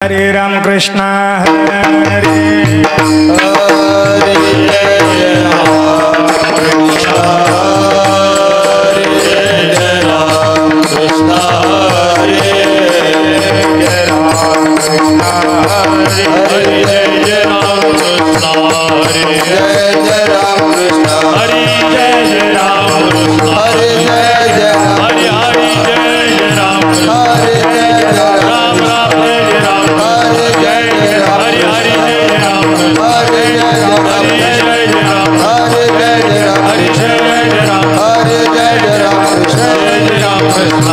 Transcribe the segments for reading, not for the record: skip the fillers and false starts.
हरे राम कृष्ण हरे हरे जय राम कृष्ण जय राम कृष्ण हरे जय राम कृष्ण हरे जय राम कृष्ण हरे जय राम कृष्ण हरे जय राम कृष्ण हरे जय हरि हरि जय राम हरे जय राम राम जय राम हरे जय हरि हरि जय राम हरे जय राम हरे जय राम हरे जय राम हरि जय राम हरे जय राम कृष्ण जय राम कृष्ण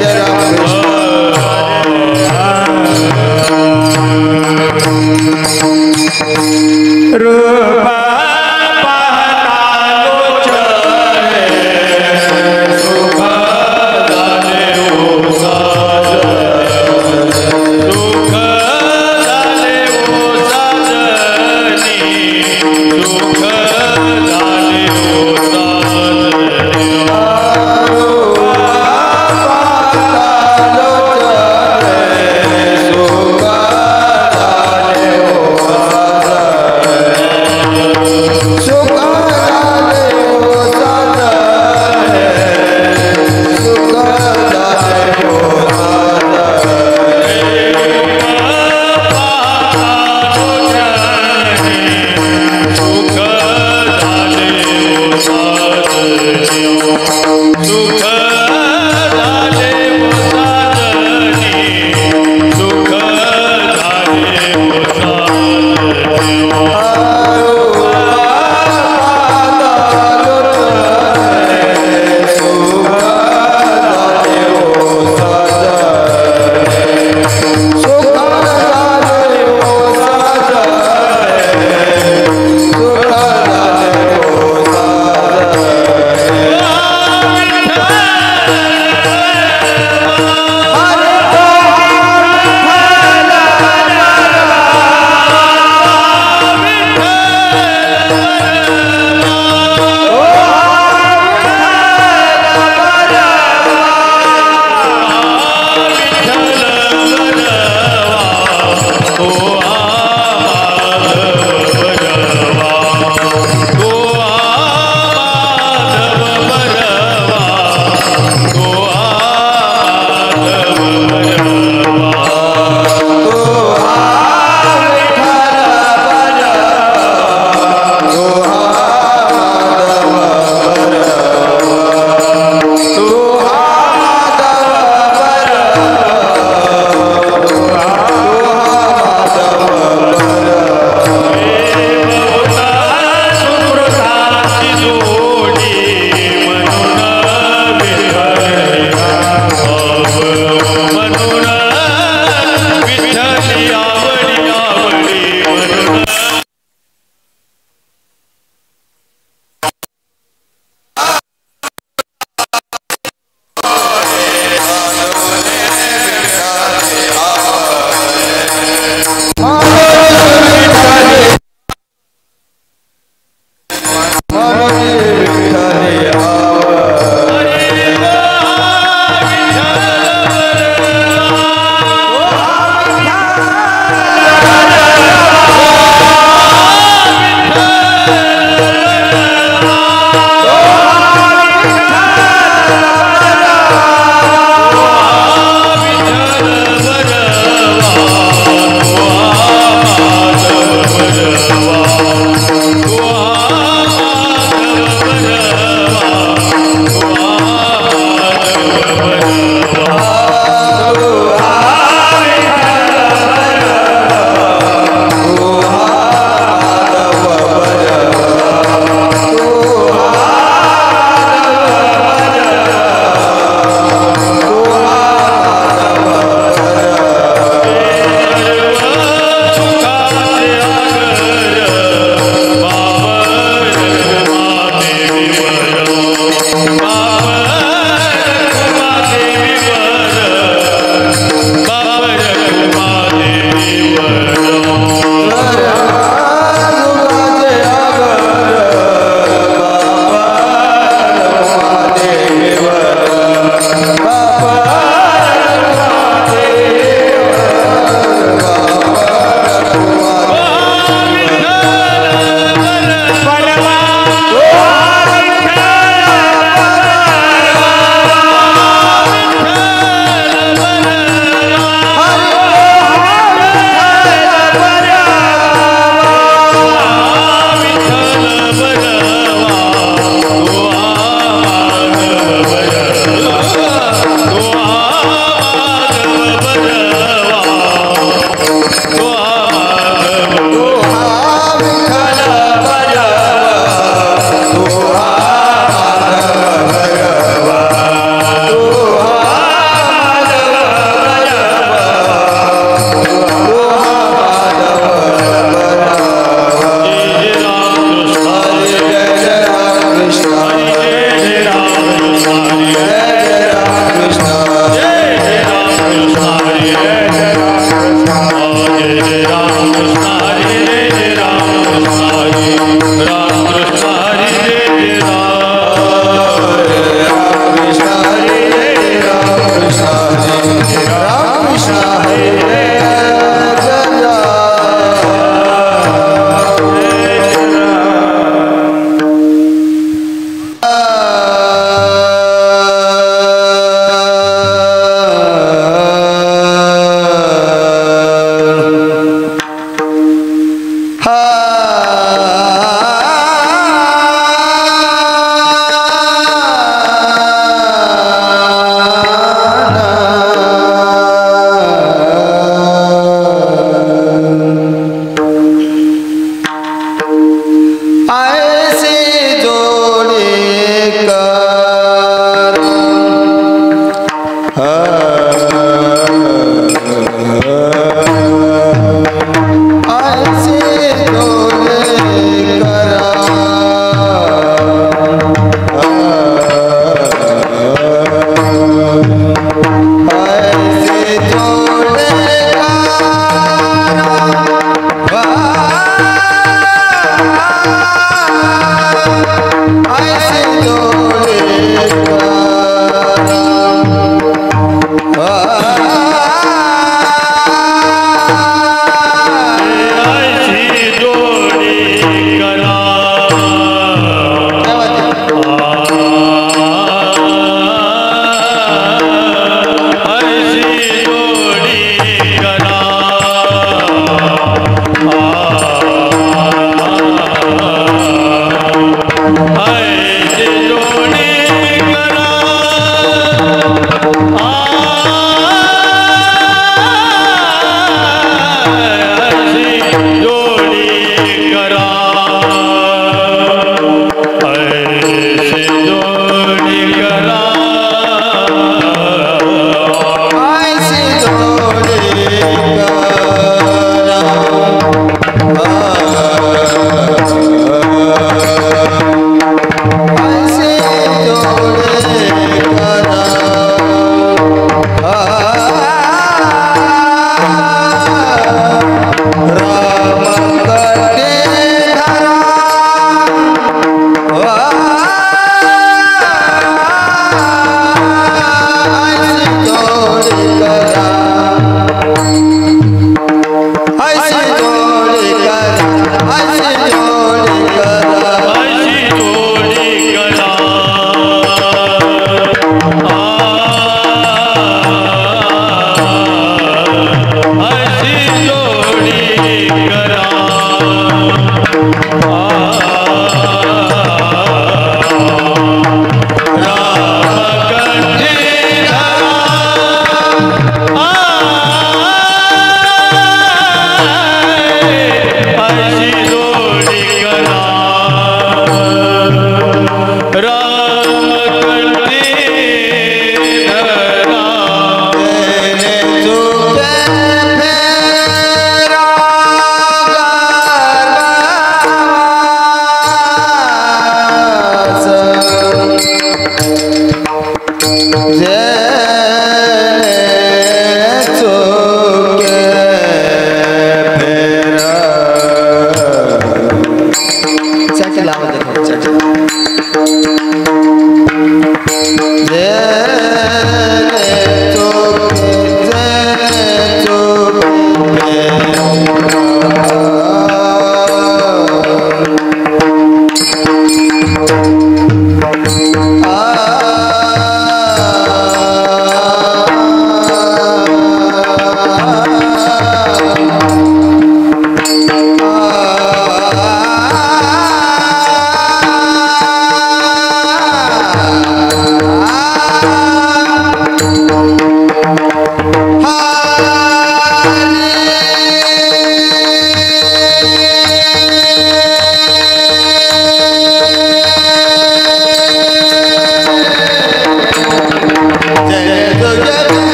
जय राम कृष्ण रूपा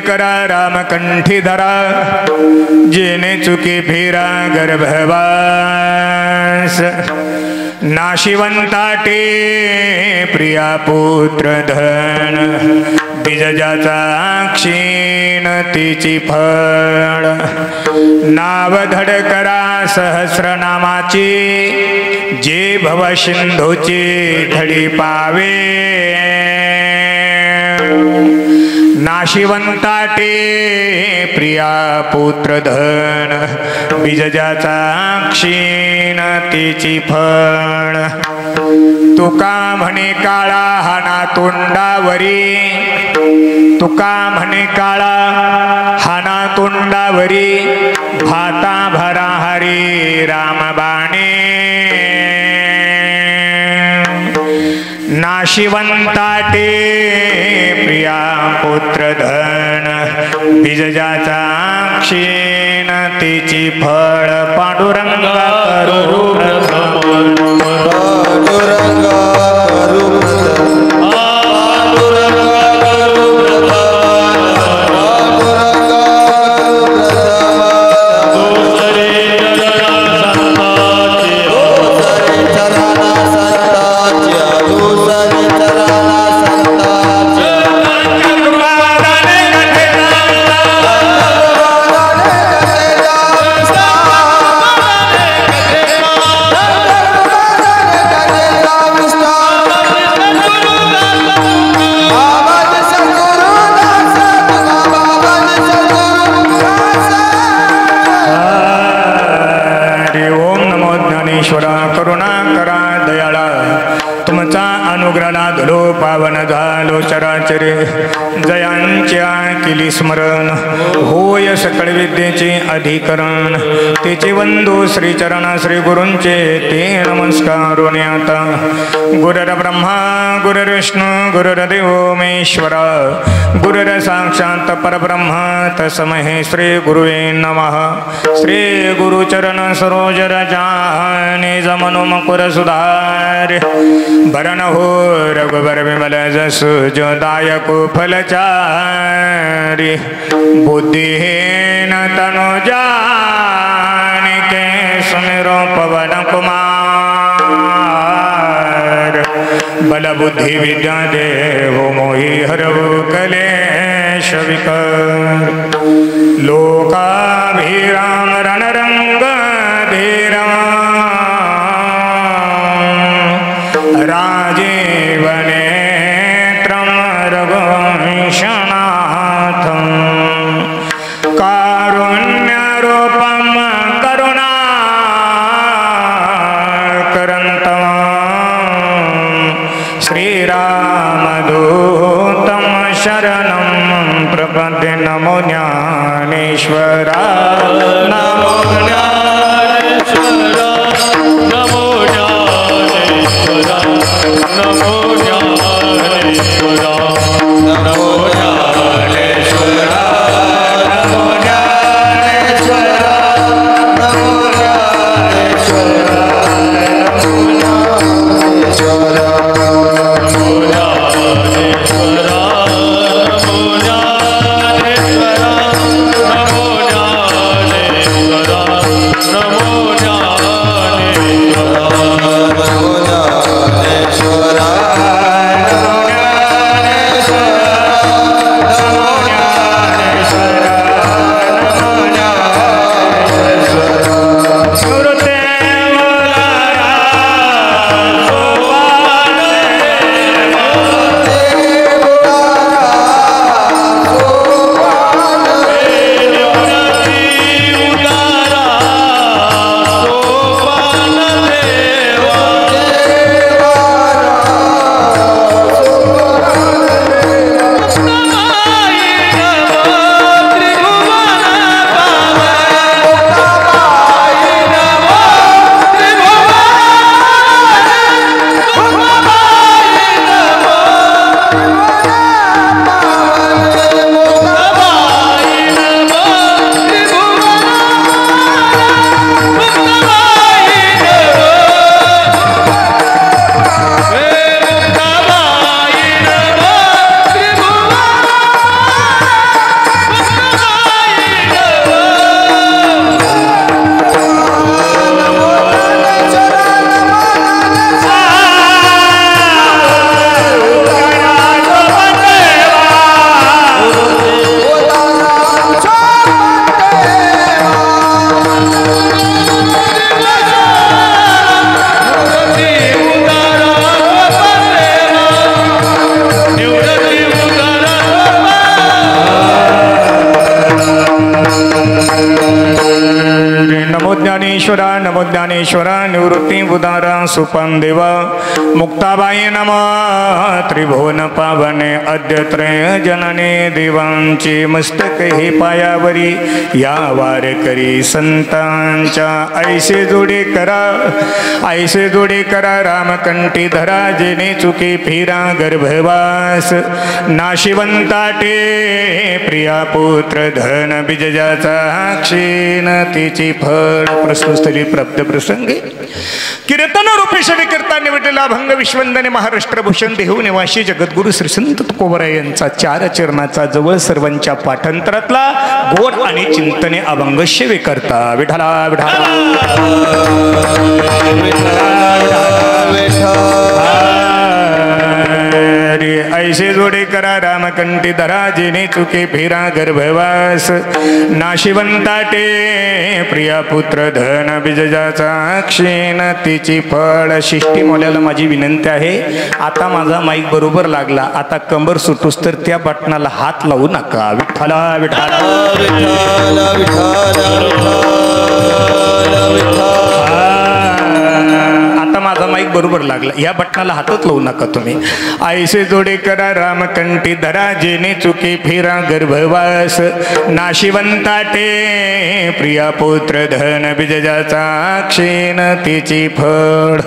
करा रामकंठी धरा जेने चुकी फिरा गर्भवास नाशिवंताटे प्रिया पुत्र धन बीजजाचा क्षीण तिची फळ नाव धड करा सहस्रनामाची जे भव सिंधूची धडी पावे नाशिवंताटे प्रिया पुत्र धन बीजजाचा क्षीण तिची फळ तुका म्हणे काळा हाना तोंडावरी तुका म्हणे काळा हाना तोंडावरी भाता भरा हरी रामबाणे नाशिवंताटे प्रिया पुत्र धन बीजजाचा क्षीण तिची फळ पांडुरंगा करू पांडुरंगा करू करुणा करा दयाळा तुमचा अनुग्रहाला धुलो पावन झालो चराचरे जयांच्या केली स्मरण होय सकळ विद्येचे अधिकरण तेचे वंदो श्रीचरण श्री गुरूंचे ते नमस्कार आता गुरुर ब्रह्मा गुरुर्विष्णू गुरुर्देव महेश्वर गुरुर साक्षात परब्रह्म तस्मै श्री गुरुवे नमः श्री गुरुचरण सरोज रजा निज मनुमकुर सुधार भरण हो रघुबर विमल जस जो दायको फलचारी बुद्धिहीन तनु जानिके सुमिरो पवन कुमार बल बुद्धि विद्या देव मोहि हरवु कलेश विकर लोकाभिराम रणरंग धीरा राजीवनेत्रं रघुवंशनाथं कारुण्यरूपं करुणाकरन्तं श्रीरामदूतं शरणं प्रपद्ये नमो ज्ञानेश्वरा नमो ज्ञानेश्वरा नमो ज्ञानेश्वरा नमो ज्ञानेश्वरा नमो ज्ञानेश्वरा नमो ज्ञानेश्वरा नमो ज्ञानेश्वरा नमो ज्ञानेश्वरा नमो ज्ञानेश्वरा नमो ज्ञानेश्वरा नमो ज्ञानेश्वरा नमो ज्ञानेश्वरा नमो ज्ञानेश्वरा निवृत्ती उदारा सुपन देवा मुक्ताबाई नमः त्रिभुवन पावने अद्यत्रय जनने देवांची मस्तक हे पायावरी या वारकरी संतांच्या ऐसे जोडे करा रामकंठी धरा जेने चुके फिरा गर्भवास नाशिवंताटे प्रिया पुत्र धन बिजजाचा क्षीण तिची फळ प्रश्नस्थली प्राप्त प्रसंगी कीर्तन रूपी सेवे करता निवडलेला भंग विश्वंदने महाराष्ट्र भूषण देहू निवासी जगद्गुरु श्री संत तुकोबराय यांचा चार चरणाचा जवळ सर्वांच्या पाठांतरातला गोड आणि चिंतने अभंग सेवे करता विठाला विठाला ऐसे जोडे करा रामकंठी धरा जेने चुके फिरा गर्भवास नाशिवंताटे प्रिया पुत्र धन बिजजाचा क्षीण तिची फळ शिष्टी मोल्याला माझी विनंती आहे आता माझा माईक बरोबर लागला आता कंबर सुटूस तर त्या बटनाला हात लावू नका विठ्ठला विठ्ठला विठ्ठला विठ्ठला विठ्ठला बरोबर लागला. या बटनाला हातच लावू नका तुम्ही. ऐसे जोडे करा रामकंठी धरा जेने चुकी फिरा गर्भवास नाशिवंताटे प्रिया पुत्र धन बिजजाचा क्षीण तिची फळ.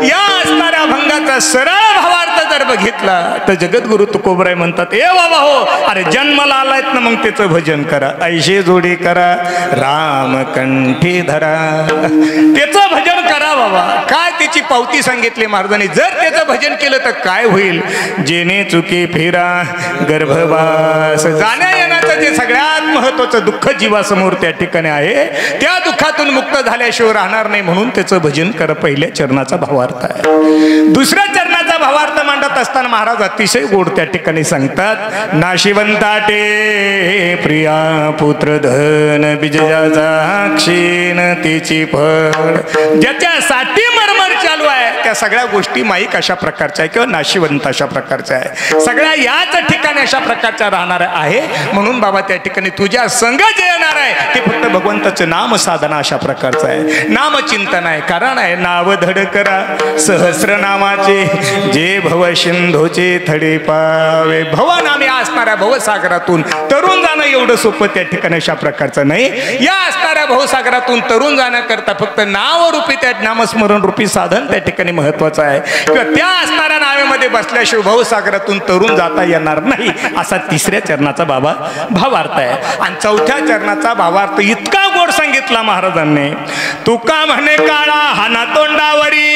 या असणाऱ्या अभंगाचा सरळ भावार्थ जर बघितला तर जगद्गुरु तुकोबराय म्हणतात, ए बाबा हो, अरे जन्माला आलायत ना मग त्याचं भजन करा. ऐशे जोडी करा रामकंठी धरा, त्याचं भजन करा बाबा. काय त्याची पावती सांगितली महाराजांनी. जर त्याचं भजन केलं तर काय होईल. जेने चुकी फिरा गर्भवास, जाण्या येण्याचं जे सगळ्यात महत्वाचं दुःख जीवासमोर त्या ठिकाणी आहे, त्या दुःखातून मुक्त झाल्याशिवाय राहणार नाही. म्हणून त्याचं भजन करा. पहिल्या चरणाचा भावार्थ आहे. दुसऱ्या चरणाचा भावार्थ मांडत असताना महाराज अतिशय गोड त्या ठिकाणी सांगतात, नाशिवंताटे प्रिया पुत्र धन बिजजाचा क्षीण तिची फळ. ज्याच्यासाठी मरमर चालू आहे त्या सगळ्या गोष्टी माईक अशा प्रकारच्या आहे किंवा नाशिवंत अशा प्रकारच्या आहे. सगळ्या याच ठिकाणी अशा प्रकारच्या राहणार आहे. म्हणून बाबा त्या ठिकाणी तुझ्या संग जे येणार आहे ते फक्त भगवंताचं नाम साधना अशा प्रकारचं आहे. नामचिंतन आहे. कारण आहे नाव धड करा सहस्रनामाचे जे भव सिंधूचे थडे पावे. भवनामी असणाऱ्या भवसागरातून तरुण जाणं एवढं सोपं त्या ठिकाणी अशा प्रकारचं नाही. या असणाऱ्या भवसागरातून तरुण जाण्याकरता फक्त नाव रूपी त्या नामस्मरण रूपी साधन त्या ठिकाणी महत्वाचं आहे. किंवा त्या असणाऱ्या नावेमध्ये बसल्याशिवाय भवसागरातून तरुण जाता येणार नाही. असा तिसऱ्या चरणाचा बाबा भावार्थ आहे. आणि चौथ्या चरणाचा भावार्थ इतका गोड सांगितला महाराजांनी. तुका म्हणे काळा हाना तोंडावरी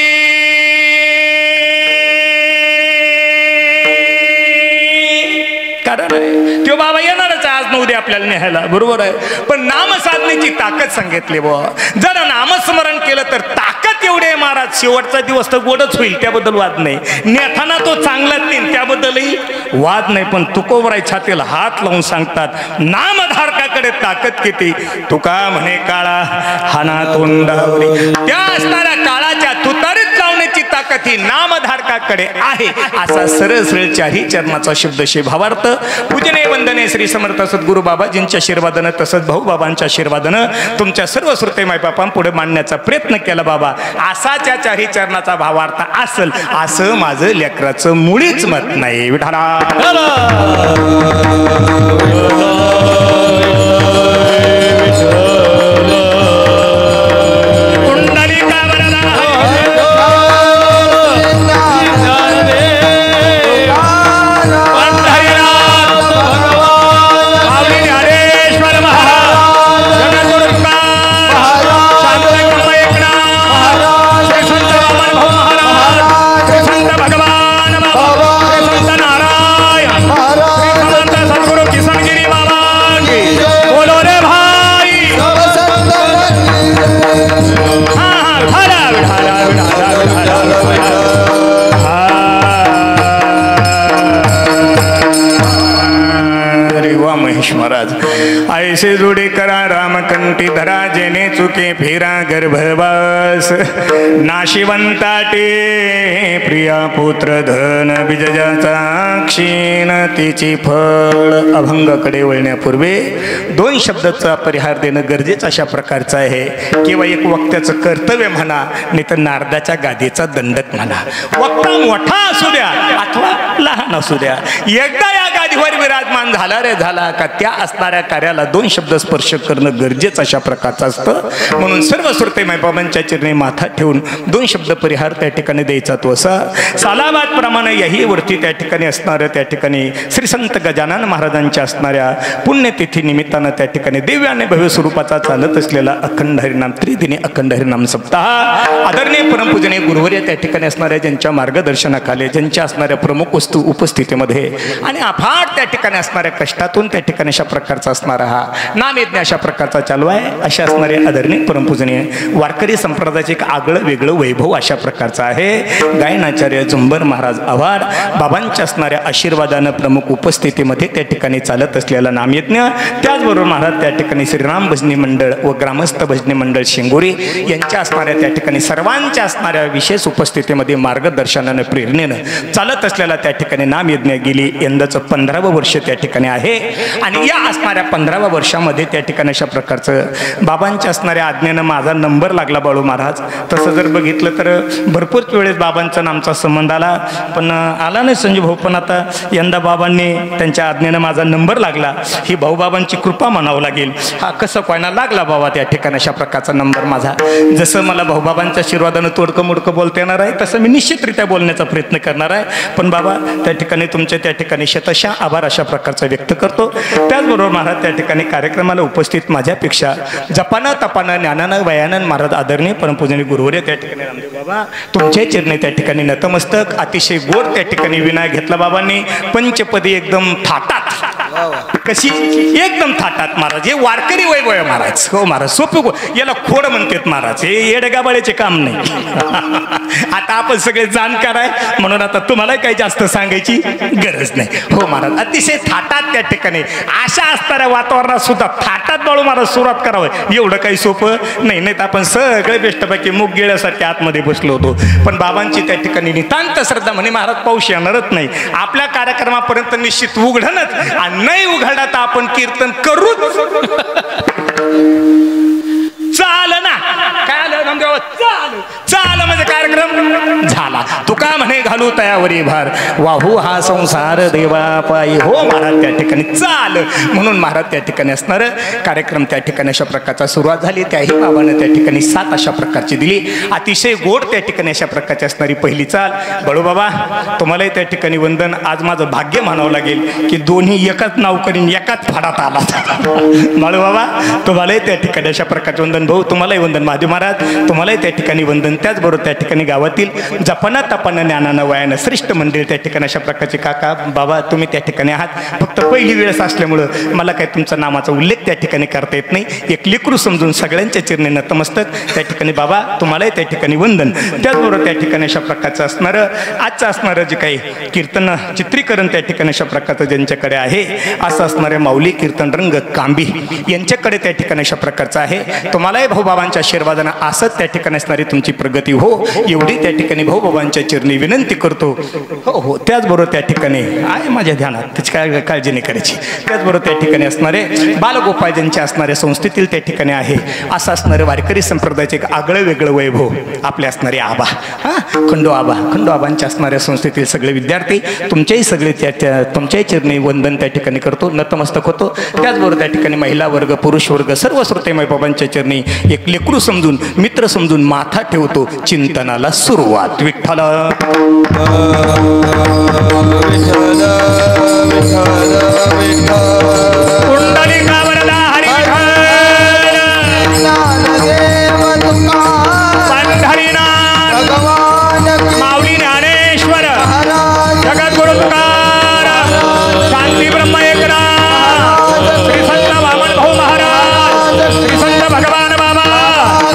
कारण आहे तो बाबा येणारच आज न उद्या आपल्याला न्यायला. बरोबर आहे. पण नाम साधनेची ताकद सांगितली बुवा. जर नामस्मरण केलं तर ताकद एवढी आहे महाराज. शेवटचा दिवस तर गोडच होईल त्याबद्दल वाद नाही. नेताना तो चांगलाच नाही त्याबद्दलही वाद नाही. पण तुकोबराय छातीला हात लावून सांगतात नामधारकाकडे ताकद किती. तुका म्हणे काळा हाना तोंडावरी. त्या असणाऱ्या काळाच्या तुतारीत लावण्याची ताकद ही नामधारकाकडे आहे. असा सरळ सरळ चारही चरणाचा शब्दशे भावार्थ. पूजने वंदने श्री समर्थ सद्गुरु बाबाजींच्या आशीर्वादानं तसंच भाऊ बाबांच्या आशीर्वादानं तुमच्या सर्व श्रोते मायबापांपुढे मांडण्याचा प्रयत्न केला बाबा. असाच्या चारही चरणाचा भावार्थ असेल असं माझं लेकराचं मुळीच मत नाही. विठाला महाराज. ऐसे जोडे करा रामकंठी धरा जेने चुके फिरा गर्भवास नाशिवंताटे प्रिया पुत्र धन बिजजाचा क्षीण तिची फळ. अभंगाकडे वळण्यापूर्वी दोन शब्दाचा परिहार देणं गरजेचं अशा प्रकारचं आहे. किंवा एक वक्त्याचं कर्तव्य म्हणा नाही तर नारदाच्या गादीचा दंडक म्हणा. वक्ता मोठा असू द्या अथवा लहान असू द्या, एकदा या गादीवर विराजमान झाला रे झाला का त्या असणाऱ्या कार्याला दोन शब्द स्पर्श करणं गरजेचं अशा प्रकारचं असतं. म्हणून सर्व श्रोते मायबाबांच्या चरणी माथा ठेवून दोन शब्द परिहार त्या ठिकाणी द्यायचा तो असा. सालाबाद प्रमाणे याही वरती त्या ठिकाणी असणाऱ्या त्या ठिकाणी श्री संत गजानन महाराजांच्या असणाऱ्या पुण्यतिथी निमित्तानं त्या ठिकाणी दिव्य आणि भव्य स्वरूपाचा चालत असलेला अखंड हरिनाम त्रिदिनी अखंड हरिनाम सप्ताह आदरणीय परमपूजनीय गुरुवर्य त्या ठिकाणी असणाऱ्या ज्यांच्या मार्गदर्शनाखाली ज्यांच्या असणाऱ्या प्रमुख वस्तू उपस्थितीमध्ये आणि अफाट त्या ठिकाणी असणाऱ्या कष्टातून त्या ठिकाणी अशा प्रकारचा असणारा हा नामयज्ञ अशा प्रकारचा चालू आहे. अशा असणारे आदरणीय परमपूजनीय वारकरी संप्रदायाचे एक आगळं वेगळं वैभव अशा प्रकारचं आहे. गायनाचार्य झुंबर महाराज आव्हाड बाबांच्या असणाऱ्या आशीर्वादानं प्रमुख उपस्थितीमध्ये त्या ठिकाणी चालत असलेला नामयज्ञ. त्याचबरोबर महाराज त्या ठिकाणी श्रीराम भजनी मंडळ व ग्रामस्थ भजनी मंडळ शेंगोरी यांच्या असणाऱ्या त्या ठिकाणी सर्वांच्या असणाऱ्या विशेष उपस्थितीमध्ये मार्गदर्शनानं प्रेरणेनं चालत असलेला त्या ठिकाणी नामयज्ञ गेली यंदाचं 15 15वं वर्ष त्या ठिकाणी आहे आणि या असणाऱ्या 15व्या वर्षामध्ये त्या ठिकाणी अशा प्रकारचं बाबांच्या असणाऱ्या आज्ञेनं माझा नंबर लागला बाळू महाराज. तसं जर बघितलं तर भरपूर वेळेस बाबांचा आणि आमचा संबंध आला, पण आला नाही संजय भाऊ. पण आता यंदा बाबांनी त्यांच्या आज्ञेनं माझा नंबर लागला, ही भाऊबाबांची कृपा म्हणावं लागेल. हा कसं कोयना लागला बाबा त्या ठिकाणी अशा प्रकारचा नंबर माझा. जसं मला भाऊबाबांच्या आशीर्वादानं तोडकं मोडकं बोलता येणार आहे तसं मी निश्चितरित्या बोलण्याचा प्रयत्न करणार आहे. पण बाबा त्या ठिकाणी तुमच्या त्या ठिकाणी शतशः आभार अशा प्रकारचा व्यक्त करतो. त्याचबरोबर महाराज त्या ठिकाणी कार्यक्रमाला उपस्थित माझ्यापेक्षा जपानं तपानं ज्ञानानं वयानं महाराज आदरणीय परमपूजनीय गुरुवर्य त्या ठिकाणी रामदेव बाबा तुमच्या चरणी त्या ठिकाणी नतमस्तक. अतिशय गोड त्या ठिकाणी विनय घेतला बाबांनी. पंचपदी एकदम थाटात, कशी एकदम थाटात महाराज. हे वारकरी वैभव आहे महाराज. हो महाराज सोपं याला खोड म्हणतात महाराज. हे येडगाबाळ्याचे काम नाही. आता आपण सगळे जाणकार आहे म्हणून आता तुम्हाला काही जास्त सांगायची गरज नाही. हो महाराज अतिशय थाटात त्या ठिकाणी अशा असणाऱ्या वातावरणात सुद्धा थाटात बाळू महाराज सुरुवात करावं एवढं काही सोपं नाही. नाही तर आपण सगळे बेस्टपैकी मुग गिळ्यासारखे आतमध्ये बसलो होतो. पण बाबांची त्या ठिकाणी नितांत श्रद्धा म्हणे महाराज पाऊस येणारच नाही आपल्या कार्यक्रमापर्यंत निश्चित उघडणच आणि नाही उघडला तर आपण कीर्तन करूच. चाल ना काय आलं चाल चाल म्हणजे कार्यक्रम झाला. तुका म्हणे घालू तयावरी भार वाहू हा संसार देवा पायी. हो महाराज त्या ठिकाणी चाल म्हणून महाराज त्या ठिकाणी असणार कार्यक्रम त्या ठिकाणी अशा प्रकारचा सुरुवात झाली. त्याही बाबानं त्या ठिकाणी 7 अशा प्रकारची दिली. अतिशय गोड त्या ठिकाणी अशा प्रकारची असणारी पहिली चाल. बळू बाबा तुम्हालाही त्या ठिकाणी वंदन. आज माझं भाग्य म्हणावं लागेल की दोन्ही एकच नाव करीन एकाच फाडात आला. बाळू बाबा तुम्हालाही त्या ठिकाणी अशा प्रकारचे वंदन. भाऊ तुम्हालाही वंदन. महादेव महाराज तुम्हालाही त्या ठिकाणी वंदन. त्याचबरोबर त्या ठिकाणी गावातील जपाना तपाना ज्ञानानं वयानं श्रेष्ठ मंदिर त्या ठिकाणी अशा प्रकारचे काका बाबा तुम्ही त्या ठिकाणी आहात. फक्त पहिली वेळेस असल्यामुळं मला काही तुमचा नामाचा उल्लेख त्या ठिकाणी करता येत नाही. एक लेकरू समजून सगळ्यांच्या चरणी नतमस्तक त्या ठिकाणी बाबा तुम्हालाही त्या ठिकाणी वंदन. त्याचबरोबर त्या ठिकाणी अशा प्रकारचं असणारं आजचं असणारं जे काही कीर्तन चित्रीकरण त्या ठिकाणी अशा प्रकारचं ज्यांच्याकडे आहे असं असणारे माऊली कीर्तन रंग कांबी यांच्याकडे त्या ठिकाणी अशा प्रकारचं आहे. तुम्हालाही भाऊबाबांच्या आशीर्वादानं असंच त्या ठिकाणी असणारी तुमची प्रगती हो एवढी त्या ठिकाणी भाऊबाबांच्या चरणी विनंती करतो. हो हो त्याचबरोबर त्या ठिकाणी आहे माझ्या ध्यानात त्याची काय काळजी नाही करायची. त्याचबरोबर त्या ठिकाणी असणारे बालगोपाळ ज्यांच्या असणाऱ्या संस्थेतील त्या ठिकाणी आहे असं असणारे वारकरी संप्रदायाचे एक आगळं वेगळं वैभव आपले असणारे आबा खंडो आबांच्या असणाऱ्या संस्थेतील सगळे विद्यार्थी तुमच्याही सगळे त्या तुमच्याही चरणी वंदन त्या ठिकाणी करतो नतमस्तक होतो. त्याचबरोबर त्या ठिकाणी महिला वर्ग पुरुष वर्ग सर्व श्रोतेमय बाबांच्या चरणी एक लेकरू समजून मित्र समजून माथा ठेवतो. चिंतनाला सुरुवात. विठ्ठल माऊली ज्ञानेश्वर जगद्गुरु शांती ब्रह्म एकरा श्री संत वामन भाऊ महाराज श्री संत भगवान बाबा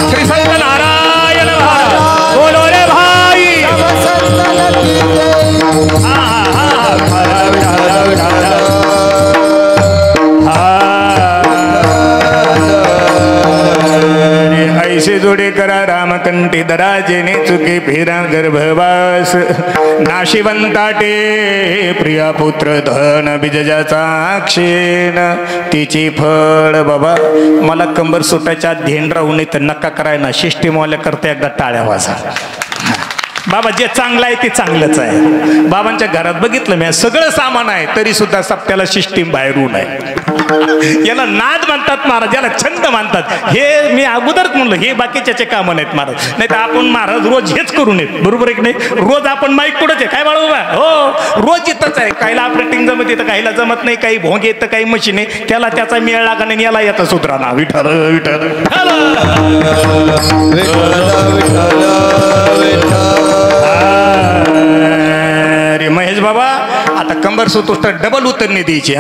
श्री संत नारायण महाराज बोलो रे भाई. ऐसे जोडे करा रामकंठी दराजेने चुके फिरा गर्भवास नाशिवंताटे प्रिया पुत्र धन बिजजाचा क्षीण तिची फळ. बाबा मला कंबर सुटायच्या धेन राहू नये तर नका करायला शिष्टीमवाल्या करता एकदा टाळ्या वाजा. बाबा जे चांगलं आहे ते चांगलंच आहे. बाबांच्या घरात बघितलं मी सगळं सामान आहे तरी सुद्धा सप्त्याला सिस्टीम बाहेरून आहे. याला नाद म्हणतात महाराज याला छंद मानतात. हे मी अगोदरच म्हणलं हे बाकीच्याचे कामं नाहीत महाराज. नाही तर आपण महाराज रोज हेच करून येत बरोबर आहे की नाही. रोज आपण माईक कुठंच आहे काय बाळा हो रोज इथंच आहे. काहीला ऑपरेटिंग जमत येतं काहीला जमत नाही काही भोंग येतं काही मशीन आहे त्याला त्याचा मेळ लागा नाही याला येतं सुधराना. विठ्ठल विठ्ठल अरे महेश बाबा आता कंबर सुतोस तर डबल उतरणी द्यायची.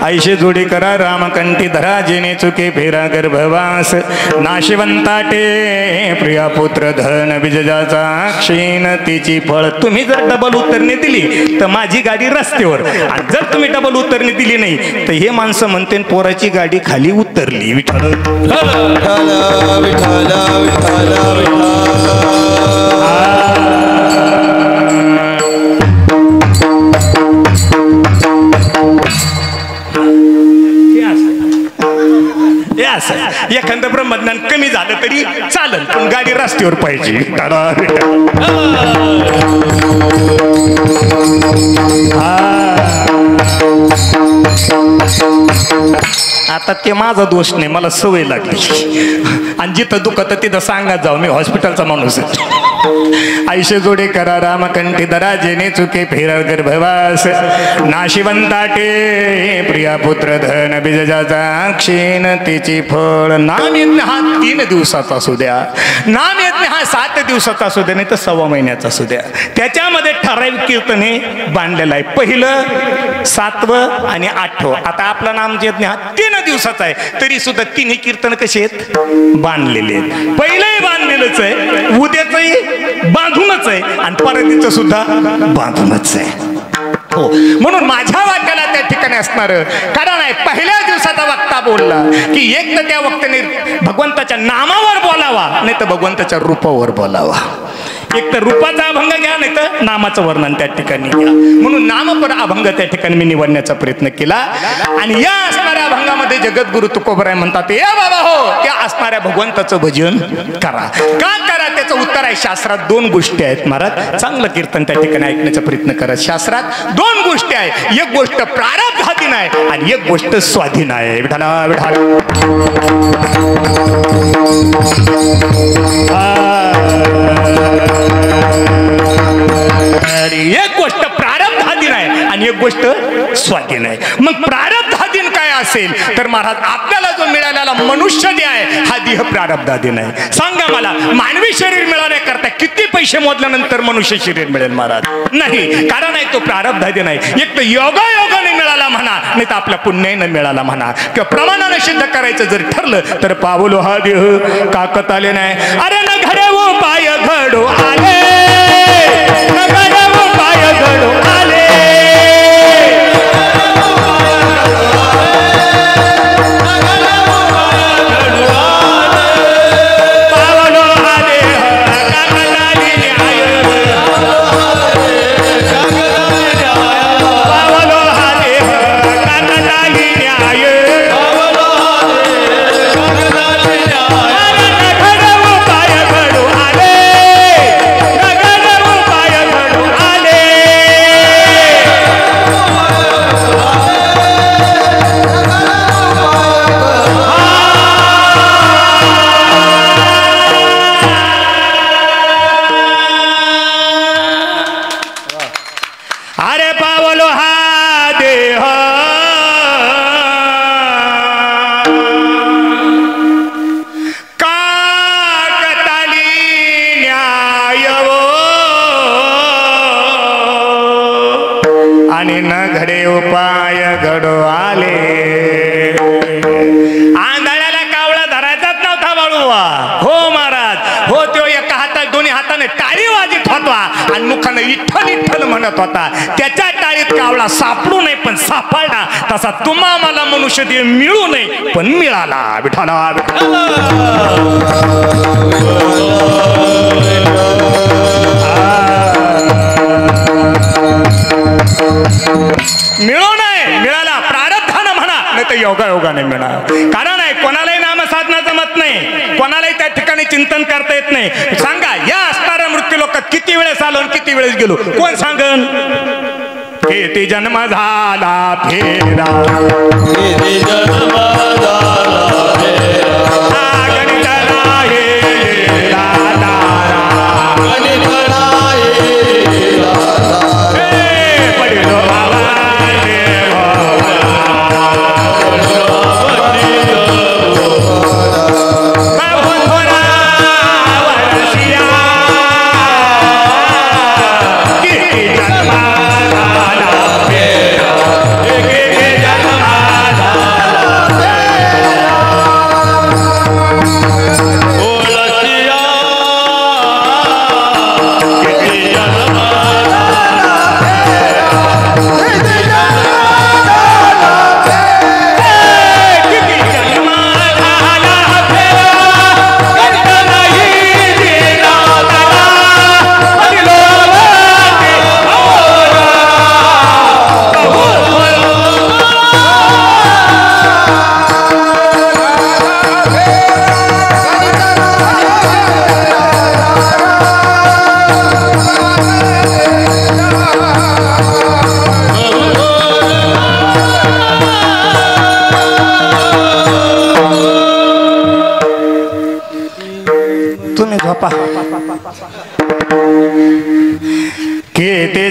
ऐशे जोडी करा रामकंठी धरा जेने चुके फेरा गर्भवास नाशिवंताटे प्रिया पुत्र धन बिजजाचा क्षीण तिची फळ. तुम्ही जर डबल उतरणी दिली तर माझी गाडी रस्त्यावर आणि जर तुम्ही डबल उतरणी दिली नाही तर हे माणसं म्हणते पोराची गाडी खाली उतरली. विठ्ठल एखादं ब्रह्मज्ञान कमी झालं तरी चालेल, पण गाडी रस्त्यावर पाहिजे. आता ते माझा दोष नाही, मला सवय लागली. आणि जिथं दुखत तिथं सांगत जाऊ, मी हॉस्पिटलचा माणूस आहे. आयुष्य जोडे करा रामकंठी धरा, जेणे चुके फेर गर्भवास. नाशिवंताटे प्रिया पुत्र धन बीजाचा क्षीण तिची फळ. नाम यज्ञ हा 3 दिवसाचा असू द्या, नाम यज्ञ हा 7 दिवसाचा असू द्या, नाही तर 1.25 महिन्याचा असू द्या. त्याच्यामध्ये ठराविक कीर्तने बांधलेलं आहे. पहिलं, 7वं आणि 8वं. आता आपला नाम यज्ञ हा 3 दिवसाचा आहे, तरी सुद्धा 3 कीर्तन कसे आहेत? बांधलेले आहेत. पहिलंही बांधलेलंच आहे, उद्याचंही बांधूनच आहे, आणि परतीचं सुद्धा बांधूनच आहे. हो, म्हणून माझ्या वाक्याला त्या ठिकाणी असणार कारण आहे. पहिल्या दिवसाचा वक्ता बोलला की एक तर त्या वक्त्याने भगवंताच्या नामावर बोलावा, नाही तर भगवंताच्या रूपावर बोलावा. एक तर रूपाचा अभंग घ्या, नाही तर नामाचं वर्णन त्या ठिकाणी घ्या. म्हणून नामपर अभंग त्या ठिकाणी मी निवडण्याचा प्रयत्न केला. आणि या असणाऱ्या अभंगामध्ये जगद्गुरु तुकोबराय म्हणतात, या बाबा हो, त्या असणाऱ्या भगवंताचं भजन करा. का करा? त्याचं उत्तर आहे शास्त्रात 2 गोष्टी आहेत महाराज. चांगलं कीर्तन त्या ठिकाणी ऐकण्याचा प्रयत्न करा. शास्त्रात 2 गोष्टी आहेत, एक गोष्ट प्रारब्धाधीन आहे आणि एक गोष्ट स्वाधीन आहे. विठाला विठाला. एक गोष्ट प्रारब्धाधीन आहे आणि एक गोष्ट स्वाधीन आहे. मग प्रारब्धाधीन काय असेल तर महाराज, आपल्याला जो मिळालेला मनुष्य देह आहे हा देह प्रारब्धाधीन आहे. सांगा मला, मानवी शरीर मिळवण्याकरता किती पैसे मोजल्यानंतर मनुष्य शरीर मिळेल महाराज? नाही, कारण आहे तो प्रारब्धाधीन आहे. एक तर योगायोगाने मिळाला म्हणा, नाही तर आपल्या पुण्याने मिळाला म्हणा, किंवा प्रमाणाने सिद्ध करायचं जर ठरलं तर पावलो हा देह काकत आले नाही. अरे न घडवो पाय घडो आले, न घडवो पाय घडो आले. होता त्याच्या टाळीत कावळा सापडू नये पण सापडला, तसा तुम्हा मला मनुष्य देह मिळू नये पण मिळाला. विठाला मिळू नये, मिळाला. प्रारब्धानं म्हणा, नाही तर योगायोगाने म्हणा. कारण आहे, कोणालाही नामसाधना जमत नाही, कोणालाही त्या ठिकाणी चिंतन करता येत नाही. सांगा, या असणाऱ्या मृत्यू लोकात किती वेळेस आलो आणि किती वेळेस गेलो? कोण सांगन? किती जन्म झाला फेरा, किती जन्म झाला फेरा, गणित नाही दादा, गणित नाही दादा, पडलो बाबा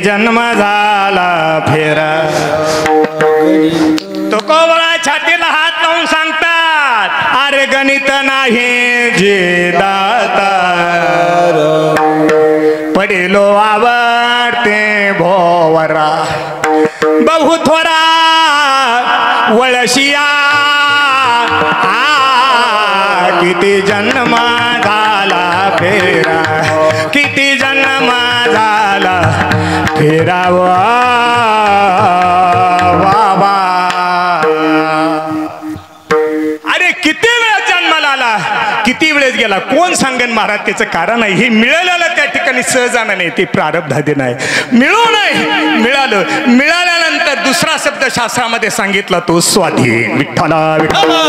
जन्म झाला फेरा. तुकोबरा छातीला हात लावून सांगतात अरे गणित नाही जे दाता पडिलो आवडते भोवरा बहु थोरा वळशिया किती जन्म झाला फेरा किती जन्म झाला फेरावा बाबा. अरे किती वेळेस जन्माला आला किती वेळेस गेला कोण सांगेन महाराज. त्याचं कारण आहे हे मिळालेलं त्या ठिकाणी सहजानं नाही ते प्रारब्धाधीन आहे. मिळू नाही मिळालं मिळाल्यानंतर दुसरा शब्द शास्त्रामध्ये सांगितला तो स्वाधीन. विठ्ठला विठ्ठला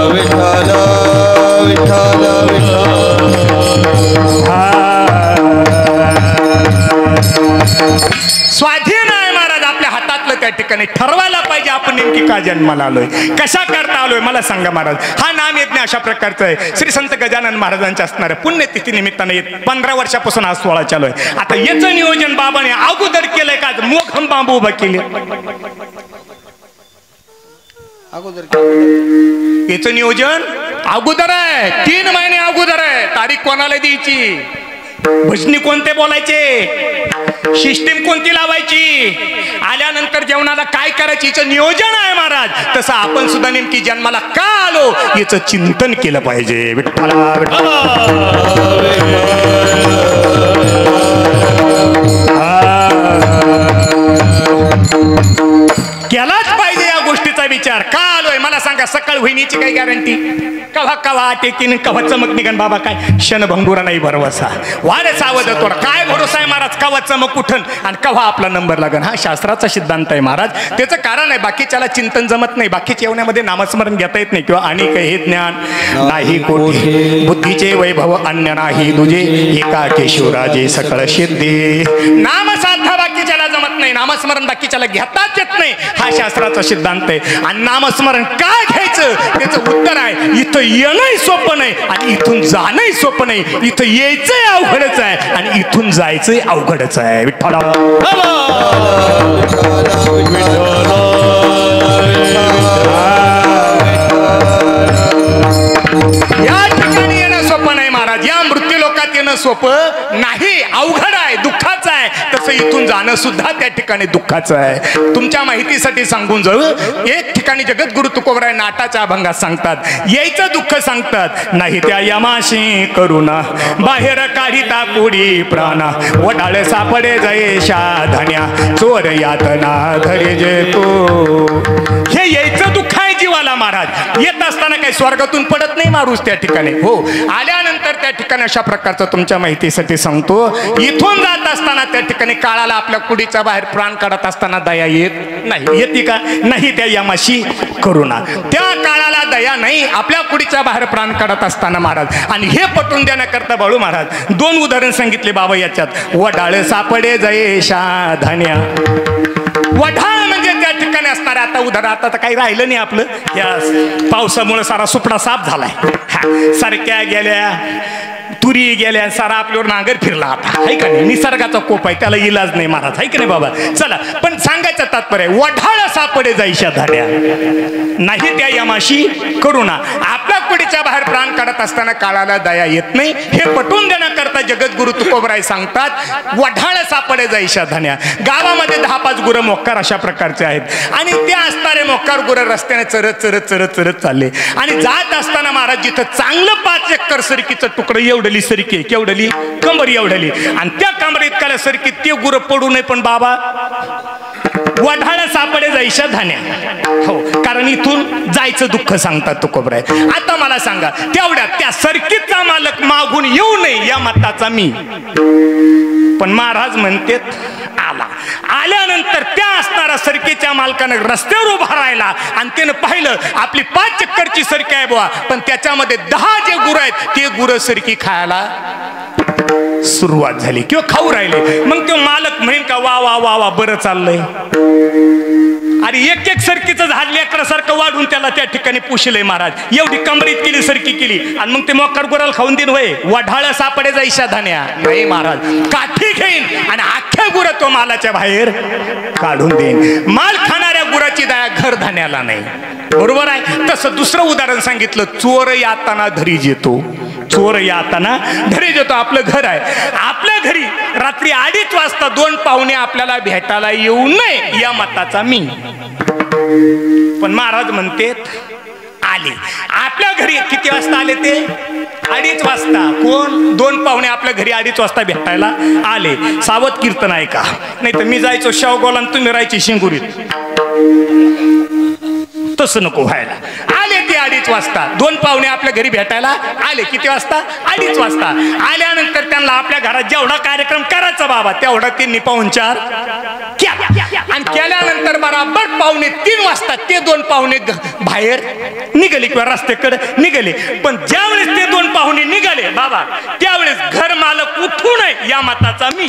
विठ्ठला स्वाधीन आहे महाराज आपल्या हातातलं. त्या ठिकाणी ठरवायला पाहिजे आपण नेमकी का जन्माला आलोय कशा करता आलोय. मला सांगा महाराज हा नाम यज्ञ अशा प्रकारचं आहे. श्री संत गजानन महाराजांच्या असणाऱ्या पुण्यतिथी निमित्ताने 15 वर्षापासून हा सोहळा चालू आहे. आता याचं नियोजन बाबाने अगोदर केलंय का मोघम बांबू उभा केले याचं नियोजन अगोदर आहे. 3 महिने अगोदर आहे. तारीख कोणाला द्यायची भजनी कोणते बोलायचे सिस्टीम कोणती लावायची आल्यानंतर जेवणाला काय करायची याचं नियोजन आहे महाराज. तसं आपण सुद्धा नेमकी जन्माला का आलो याचं चिंतन केलं पाहिजे. विठ्ठला केलाच पाहिजे या गोष्टीचा विचार. का आलोय मला सांगा. सकाळ होईनीची काही गॅरंटी कवा कवा टेकीन कवा चमक निघन बाबा काय क्षणभंगुरा नाही भरवसा वारे सावध तोडा काय भरोसा आहे महाराज. कवा चमक उठन आणि कवा आपला नंबर लागन. हा शास्त्राचा सिद्धांत आहे महाराज. त्याचं कारण आहे बाकीच्याला चिंतन जमत नाही बाकीच्या येवण्यामध्ये नामस्मरण घेता येत नाही किंवा आणि हे ज्ञान नाही कोठी बुद्धीचे वैभव अन्य नाही तुझे एकाकेश्वराजे सकळ सिद्धी. नाम साधा बाकीच्याला जमत नाही नामस्मरण बाकीच्याला घेताच येत नाही. हा शास्त्राचा सिद्धांत आहे. आणि नामस्मरण काय घ्यायचं त्याचं उत्तर आहे इथं येणंही सोपं नाही आणि इथून जाणंही सोपं नाही. इथं यायचंय अवघडच आहे आणि इथून जायचंय अवघडच आहे. विठ्ठला या ठिकाणी येणं सोपं नाही महाराज. या मृत्यू लोकात येणं सोपं नाही अवघड आहे दुःखाचं आहे. तसं इथून जाणं सुद्धा त्या ठिकाणी दुःखाचं आहे. तुमच्या माहितीसाठी सांगून जाऊ एक ठिकाणी जगद्गुरु तुकोबराय नाटाच्या अभंगात सांगतात यायचं दुःख सांगतात नाही त्या यमाशी करुणा बाहेर काढिता पुढी प्राणा वडाळ सापडे जयशा धन्या चोर यातना घरी जे तो. हे यायचं दुःख आहे जीवाला महाराज. येत असताना काही स्वर्गातून पडत नाही माणूस त्या ठिकाणी. हो आल्यानंतर त्या ठिकाणी अशा प्रकारचं तुमच्या माहितीसाठी सांगतो इथून जात असताना त्या ठिकाणी काळाला आपल्या कुडीच्या बाहेर प्राण काढत असताना दया येत नाही. येते का नाही त्या यमाशी करुणा. त्या काळाला दया नाही आपल्या कुडीच्या बाहेर प्राण काढत असताना महाराज. आणि हे पटवून देण्याकरता बाळू महाराज 2 उदाहरण सांगितले बाबा याच्यात. वडाळ सापडे जयशा धन्या. वढाळ म्हणजे त्या ठिकाणी असणार. आता उदाहरण आता तर काही राहिलं नाही आपलं. या पावसामुळे सारा सुपडा साफ झालाय. सारख्या गेल्या तुरी गेल्या सारा आपल्यावर नांगर फिरला आता आहे का नाही. निसर्गाचा कोप आहे त्याला इलाज नाही महाराज आहे की नाही बाबा. चला पण सांगायचं तात्पर्य वढाळ सापडे जायशा धाड्या नाही त्या यमाशी करुणा. आपल्या कुडीच्या बाहेर प्राण काढत असताना काळाला दया येत नाही. हे पटवून देण्याकरता जगद्गुरु तुकोबराय सांगतात वढाळ सापडे जायशा धान्या. गावामध्ये 10-5 गुरं मोक्कार अशा प्रकारचे आहेत आणि ते असणारे मोक्कार गुरं रस्त्याने चरत चरत चरत चरत चालले आणि जात असताना महाराज जिथं चांगलं 5 एकर सरकीचं तुकडं एवढली सरकी केवढली कंबर एवढली आणि त्या कंबरीत काला सरकी ते गुरं पडू नये पण बाबा वढाळ सापडे जायशा धान्या. हो कारण इथून जायचं दुःख सांगतात तुकोबराय. आता मला सांगा तेवढ्यात त्या सरकीचा मालक मागून येऊ नये या मताचा मी. पण महाराज म्हणतात आला. आल्यानंतर त्या असणारा सरकीच्या मालकानं रस्त्यावर उभा राहिला आणि त्यानं पाहिलं आपली 5 चक्करची सरकी आहे बुवा पण त्याच्यामध्ये 10 जे गुरं आहेत ते गुरं सरकी खायला सुरुवात झाली किंवा खाऊ राहिले. मग तो मालक म्हणेन का वा वा वा वा बरं चाललंय. अरे एक सरकीचं झाड लेकरासारखं वाढून त्याला त्या ठिकाणी पुशलंय महाराज. एवढी कमरीत केली सरकी केली आणि मग ते मोक्कार गुराला खाऊन देईन होय. वढाळ सापडे जायशा धान्या नाही महाराज. काठी घेईन आणि अख्ख्या गुरं तो तो मालाच्या बाहेर काढून देईन. माल खाणाऱ्या गुराची दया घरधान्याला नाही. बरोबर आहे. तसं दुसरं उदाहरण सांगितलं, चोर याताना धरीज येतो. चोर याताना धरीज येतो. आपलं घर आहे, आपल्या घरी रात्री 2:30 वाजता 2 पाहुणे आपल्याला भेटायला येऊ नये या मताचा मी. पण महाराज म्हणते आले. आपल्या घरी किती वाजता आले ते? 2:30 वाजता. कोण? 2 पाहुणे आपल्या घरी 2:30 वाजता भेटायला आले. सावध कीर्तन आहे का? नाही तर मी जायचो शावगावला आणि तुम्ही राहायची शिंगुरीत. तसं नको व्हायला. आले ते 2:30 वाजता. 2 पाहुणे आपल्या घरी भेटायला आले. किती वाजता? 2:30 वाजता. आल्यानंतर त्यांना आपल्या घरात जेवढा कार्यक्रम करायचा बाबा तेवढा त्यांनी पाहुणचार केला. आणि केल्यानंतर बरोबर 2:45 वाजता ते 2 पाहुणे बाहेर निघाले किंवा रस्त्याकडे निघाले. पण ज्यावेळेस ते 2 पाहुणे निघाले बाबा त्यावेळेस घर मालक उठू नये या मताचा मी.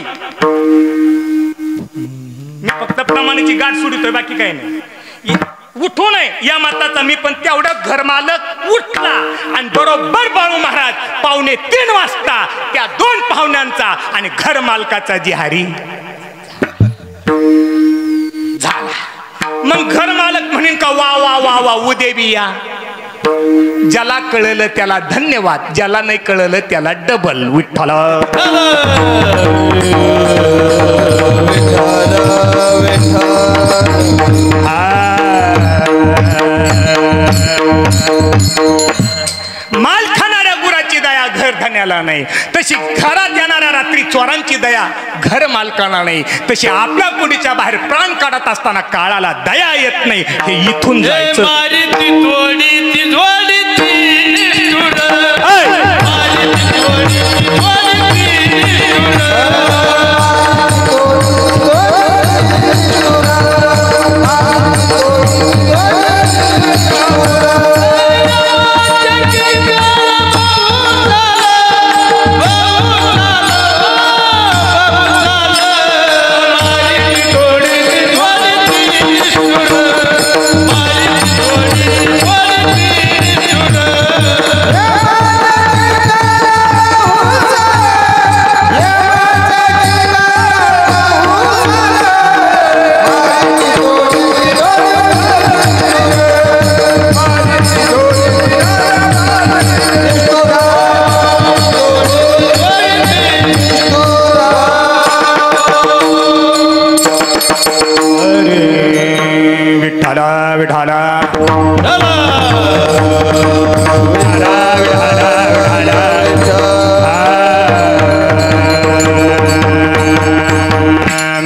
फक्त प्रमाणाची गाठ सोडतोय, बाकी काही नाही. उठू नये या मताचा मी. पण तेवढा घर मालक उठला आणि बरोबर बाळू महाराज 2:45 वाजता त्या 2 पाहुण्यांचा आणि घर मालकाचा जिहारी झाला. मग घर मालक म्हणेन का वा वा वा वा उद्या बी या. ज्याला कळलं त्याला धन्यवाद, ज्याला नाही कळलं त्याला डबल. विठ्ठल माल खाणाऱ्या गुराची दया घर धन्याला नाही, तशी घरात येणाऱ्या रात्री चोरांची दया घर मालकाला नाही. तशी आपल्या कुडीच्या बाहेर प्राण काढत असताना काळाला दया येत नाही. हे इथून जायचं.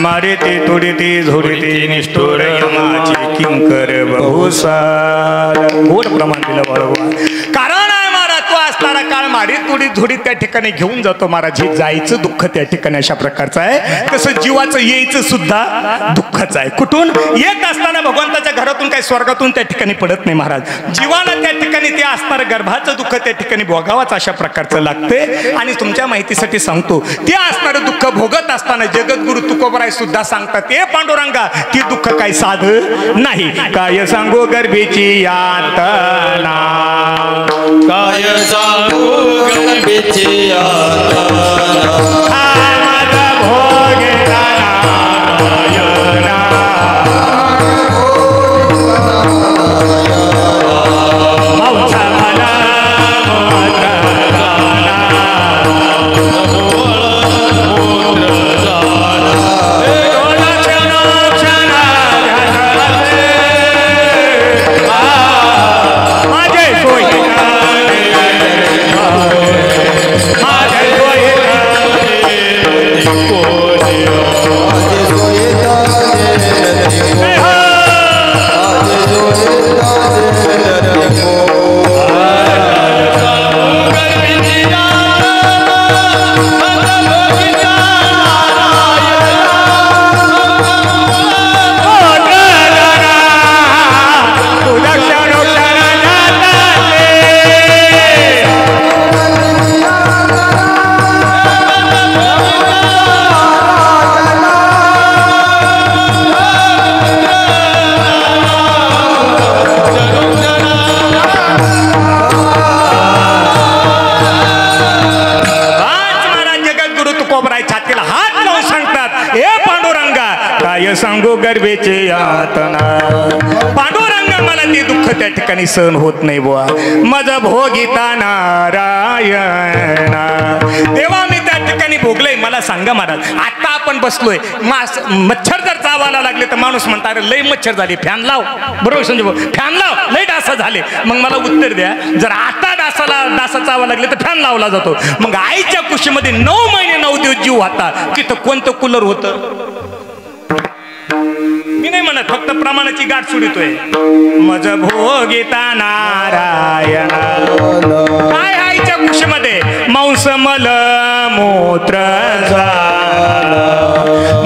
मारे ते थोडे ते झोडे ते निष्ठोर यमाची किंकर बहुसार. गोड प्रमाण दिलं बरोबर. कारण आहे महाराज तो असणारा काळ मारी थोडी थोडी त्या ठिकाणी घेऊन जातो महाराज. हे जायचं दुःख त्या ठिकाणी अशा प्रकारचं आहे. तसं जीवाचं यायचं सुद्धा दुःखच आहे. कुठून येत असताना भगवंताच्या घरातून काही स्वर्गातून त्या ठिकाणी पडत नाही महाराज. जीवाला त्या ठिकाणी ते असणारं गर्भाचं दुःख त्या ठिकाणी भोगावाच अशा प्रकारचं लागते. आणि तुमच्या माहितीसाठी सांगतो, ते असणारं दुःख भोगत असताना जगद्गुरु तुकोबराय सुद्धा सांगतात, हे पांडुरंगा ती दुःख काही साध नाही. काय सांगू गर्भीची यातना, काय सांगू गर्भीची यातना, माझा भोग काय सांगू गर्भेचे यातना पांडुरंग मला ते दुःख त्या ठिकाणी सहन होत नाही बुवा माझा भोगिता नारायणा देवा मी त्या ठिकाणी भोगलंय मला सांगा महाराज आता आपण बसलोय मच्छर जर चावायला लागले तर माणूस म्हणता अरे लय मच्छर झाली फॅन लाव बरोबर संजय भाऊ फॅन लाव लय डासा झाले मग मला उत्तर द्या जर आता डासा चावा लागले तर फॅन लावला जातो मग आईच्या कुशीमध्ये 9 महिने 9 दिवस जीव होता तिथं कोणतं कूलर होतं मी नाही म्हणत फक्त प्रमाणाची गाठ सुडितोय मज भोगिता नारायण काय आईच्या कुशीमध्ये मांस मल मूत्र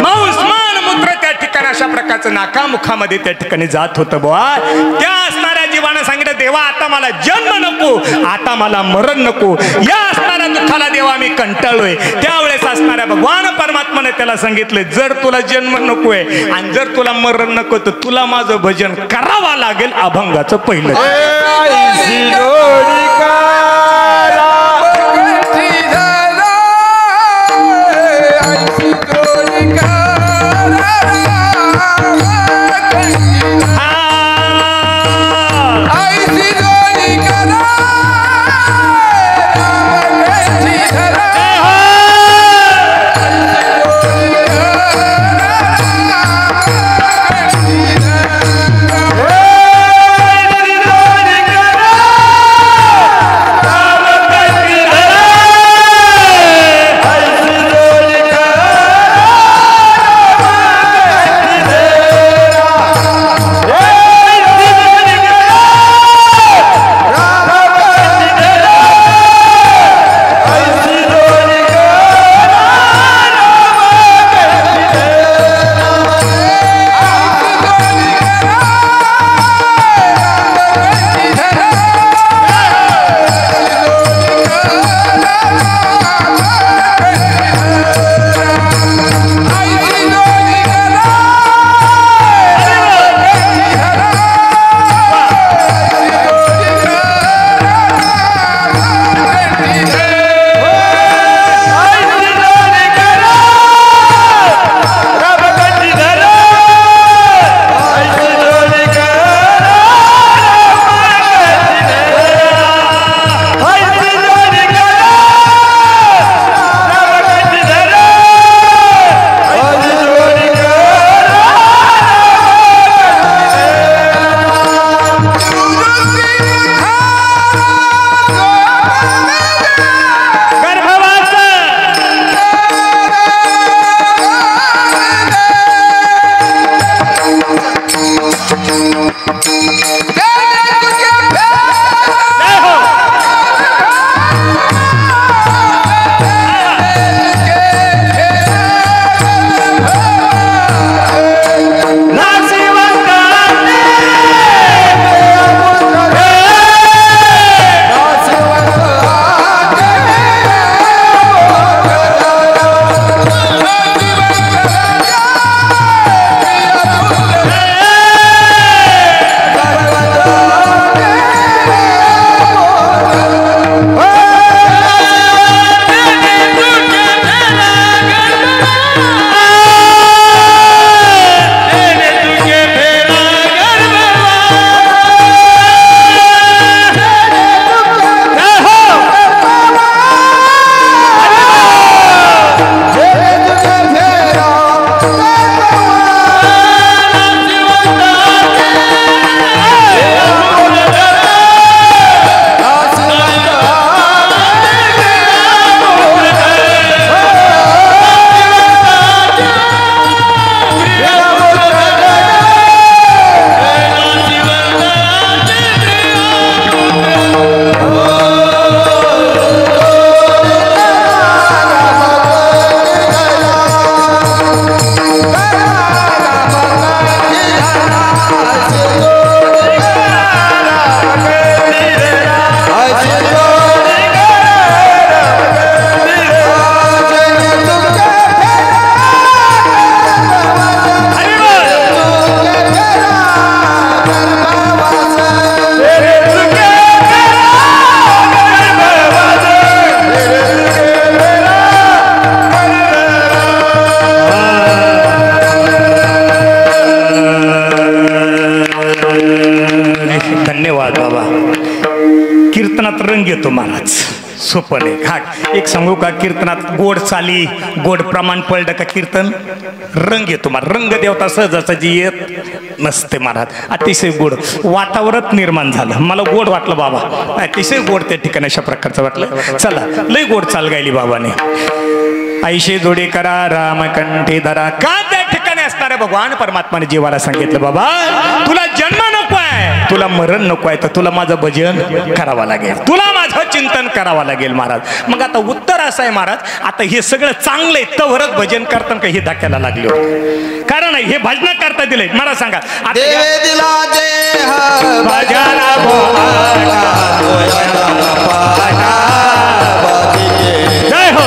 मांस मान मूत्र त्या ठिकाणी अशा प्रकारचं नाकामुखामध्ये त्या ठिकाणी जात होतं बुवा त्या असणाऱ्या जीवानं सांगितलं देवा आता मला जन्म नको आता मला मरण नको या असणाऱ्या दुःखाला देवा मी कंटाळलोय त्यावेळेस असणाऱ्या भगवान परमात्माने त्याला सांगितलं जर तुला जन्म नकोय आणि जर तुला मरण नको तर तुला माझं भजन करावं लागेल अभंगाचं पहिलं रंग येतो महाराज. सोपं नाही. घाट एक सांगू का, कीर्तनात गोड चाली गोड प्रमाण पडलं का कीर्तन रंग येतो महाराज. रंग देवता सहजासहजी येत नसते महाराज. अतिशय गोड वातावरण निर्माण झालं. मला गोड वाटलं बाबा, अतिशय गोड त्या ठिकाणी अशा प्रकारचं वाटलं. चला लय गोड चाल गायली बाबाने. ऐशी जोडी करा रामकंठी धरा. का त्या ठिकाणी असणाऱ्या भगवान परमात्माने जीवाला सांगितलं, बाबा तुला जन्म नको आहे, तुला मरण नको आहे, तर तुला माझं भजन करावं लागेल, तुला माझं चिंतन करावं लागेल महाराज. मग आता उत्तर असं आहे महाराज, आता हे सगळं चांगलं आहे तवरच भजन करताना काही धाक्याला लागले होते. कारण हे भजन करता दिले. मला सांगा, देवे दिला देह भजना जय हो.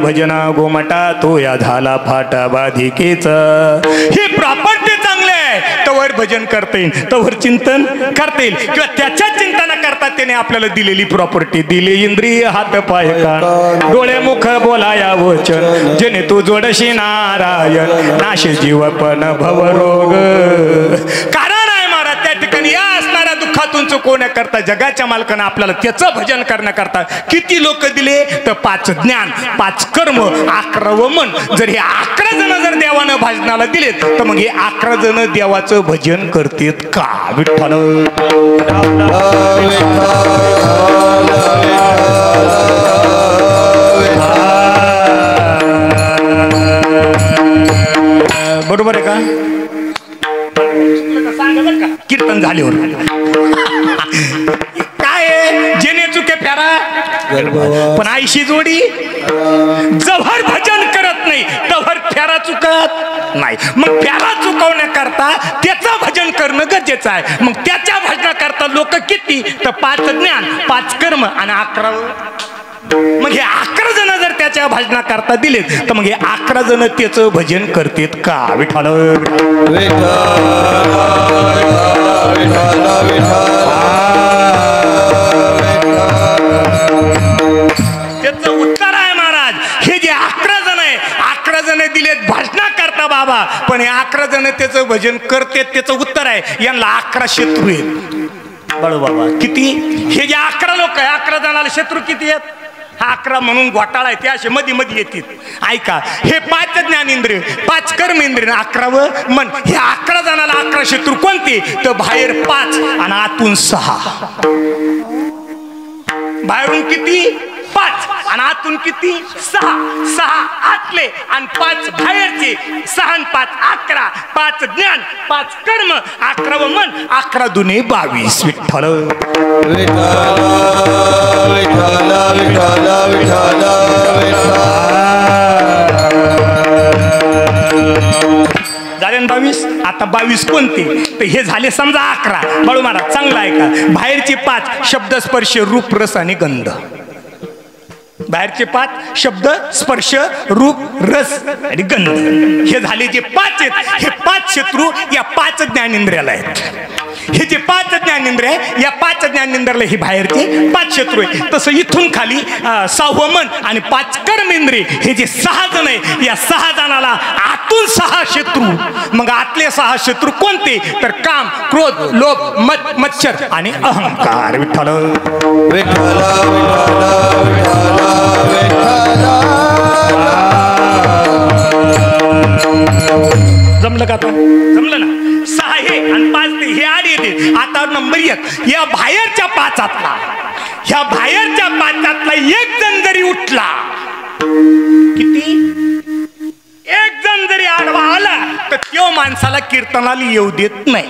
भजना गोमटा तो या झाला फाटा बाधिकेच. ही प्रॉपर्टी चांगली आहे तवर भजन करता येईल, तवर चिंतन करता येईल, किंवा त्याच्या चिंतन करता त्याने आपल्याला दिलेली प्रॉपर्टी दिली. इंद्रिय हात पाय कान डोळे मुख बोलाया वचन, जेणे तू जोडशी नारायण नाशे जीवपण भवरोग. कारण आहे महाराज त्या ठिकाणी या असणाऱ्या दुःखातून चुकवण्याकरता जगाच्या मालकानं आपल्याला त्याचं भजन करण्याकरता किती लोक दिले, तर 5 ज्ञान 5 कर्म 11 मन. जर हे 11 जण जर देवानं भजनाला दिलेत, तर मग हे 11 जण देवाचं भजन करतेत का? विठ्ठल बरोबर आहे का? कीर्तन झाल्यावर काय जेने चुके फेरा. पण आईशी जोडी जवळ भजन करत नाही तवर फेरा चुकत नाही. मग फेरा चुकवण्याकरता त्याचं भजन करणं गरजेचं आहे. मग त्याच्या भजनाकरता लोक किती, तर 5 ज्ञान 5 कर्म आणि 11. मग हे 11 जण जर त्याच्या भजनाकरता दिलेत, तर मग हे 11 जण त्याचं भजन करतेत का? विठ्ठल त्याचं उत्तर आहे महाराज. हे जे 11 जण आहे, 11 जण दिलेत भजना करता बाबा, पण हे 11 जण त्याचं भजन करतेत. त्याचं उत्तर आहे यांना 11 शत्रू आहेत. बळू बाबा किती? हे जे 11 लोक आहे, 11 जणाला शत्रू किती आहेत? 11 म्हणून घोटाळा आहे, ते असे मध्ये मध्ये येतील. ऐका, हे 5 ज्ञानेंद्रिय 5 कर्मेंद्रिय 11 मन. हे 11 जणाला 11 शत्रू कोणते, तर बाहेर 5 आणि आतून 6. बाहेरून किती? 5 आणि आतून किती? 6. 6 आतले आणि 5 बाहेरचे. 6 आणि 5 11. 5 ज्ञान 5 कर्म 11 मन 11 दुने 22. विठ्ठल झाले 22. आता 22 कोणते, तर हे झाले समजा 11. बळू महाराज चांगला आहे का? बाहेरचे 5 शब्द स्पर्श रूप रस आणि गंध. बाहेरचे 5 शब्द स्पर्श रूप रस आणि गंध. हे झाले जे 5 आहेत. हे 5 शत्रू या 5 ज्ञानेंद्रियाला आहेत. हे जे 5 ज्ञानेंद्रिय या 5 ज्ञानेंद्रियाला हे बाहेरचे 5 शत्रू आहे. तसं इथून खाली 6 मन आणि 5 कर्मेंद्रिय हे जे 6 जण आहे, या 6 जणाला आतून 6 शत्रू. मग आतले 6 शत्रू कोणते, तर काम क्रोध लोभ मत्सर आणि अहंकार. विठ्ठल जमलं का? जमलं ना? 6 हे आणि 5 ते हे आड येते. आता नंबर 1 या बाहेरच्या 5 ह्या बाहेरच्या 5 एक जण जरी उठला, किती? एक जण जरी आडवा आला, तर त्यो माणसाला कीर्तनाला येऊ देत नाही.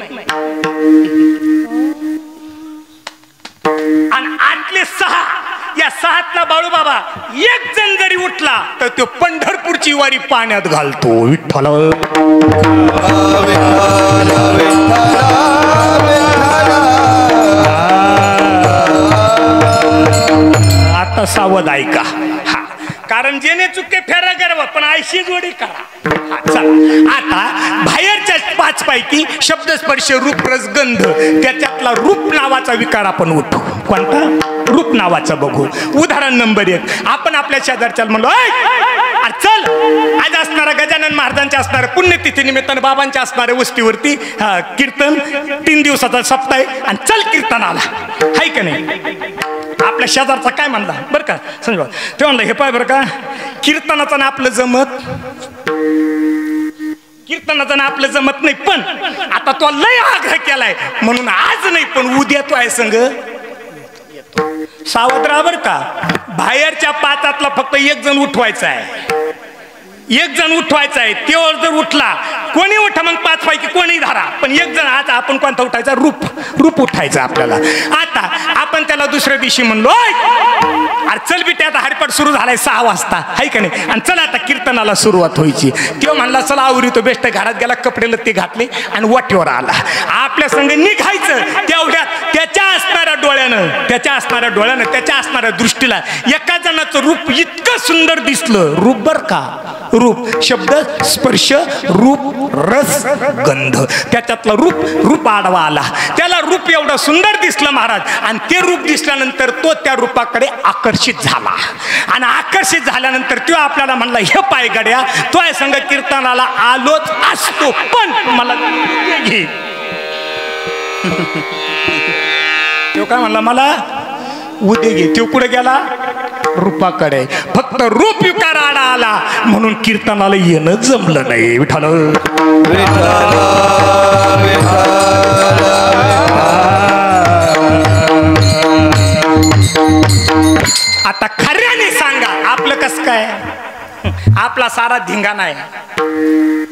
आणि आतले 6 या 6 बाळूबाबा एक जण जरी उठला तर तो पंढरपूरची वारी पाण्यात घालतो. विठ्ठल आता सावध ऐका. कारण जेने चुके फेरा गर्व पण आयशी जोडी करा. आता बाहेरच्या 5 पैकी शब्द स्पर्श रूप रस गंध त्याच्यातला रूप नावाचा विकार आपण उठू. कोणता रूप नावाचा बघू. उदाहरण नंबर 1 आपण आपल्या शेजारच्या म्हणलो चल आज असणारा गजानन महाराजांच्या असणाऱ्या पुण्यतिथी निमित्तानं बाबांच्या असणाऱ्या वस्तीवरती कीर्तन 3 दिवसाचा सप्ताह आहे आणि चल कीर्तनाला हाय का नाही. आपल्या शेजारचा काय म्हणला बरं का समजा ते म्हणलं हे पाय बरं का कीर्तनाचं ना आपलं जमत नाही पण आता तो लय आग्रह केलाय म्हणून आज नाही पण उद्या तो आहे संग सावध राहा बरं का. बाहेरच्या 5 फक्त 1 जण उठवायचा आहे. 1 जण उठवायचा आहे. तो जर उठला कोणी उठा मग 5 पैकी कोणी धरा पण 1 जण. आता आपण कोणता उठायचा रूप उठायचा आपल्याला. आता आपण त्याला दुसऱ्या दिवशी म्हणलो अरे चल बिटे आता हरिपाठ सुरू झालाय 6 वाजता हाय का नाही आणि चला आता कीर्तनाला सुरुवात व्हायची. तो म्हणला चला आवरी तो बेस्ट घरात गेला कपडे लत्ते घातले आणि वाटेवर आला. आपल्या संग निघायचं तेवढ्यात त्याच्या असणाऱ्या डोळ्यानं त्याच्या असणाऱ्या दृष्टीला एका जणाचं रूप इतकं सुंदर दिसलं. रूप बर का रूप शब्द स्पर्श रूप रस गंध त्याच्यातला रूप आडवा आला. त्याला रूप एवढं सुंदर दिसलं महाराज आणि ते रूप दिसल्यानंतर तो त्या रूपाकडे आकर्षित झाला आणि आकर्षित झाल्यानंतर तो आपल्याला म्हणला हे पाय गड्या तो आहे संग कीर्तनाला आलोच असतो पण मला घे. तो काय म्हणला मला उद्या घे. तो कुठे गेला रूपाकडे. फक्त रूप विकार आडा आला म्हणून कीर्तनाला येणं जमलं नाही. विठ्ठल आता खऱ्याने सांगा आपलं कसं काय. आपला सारा धिंगाणा आहे.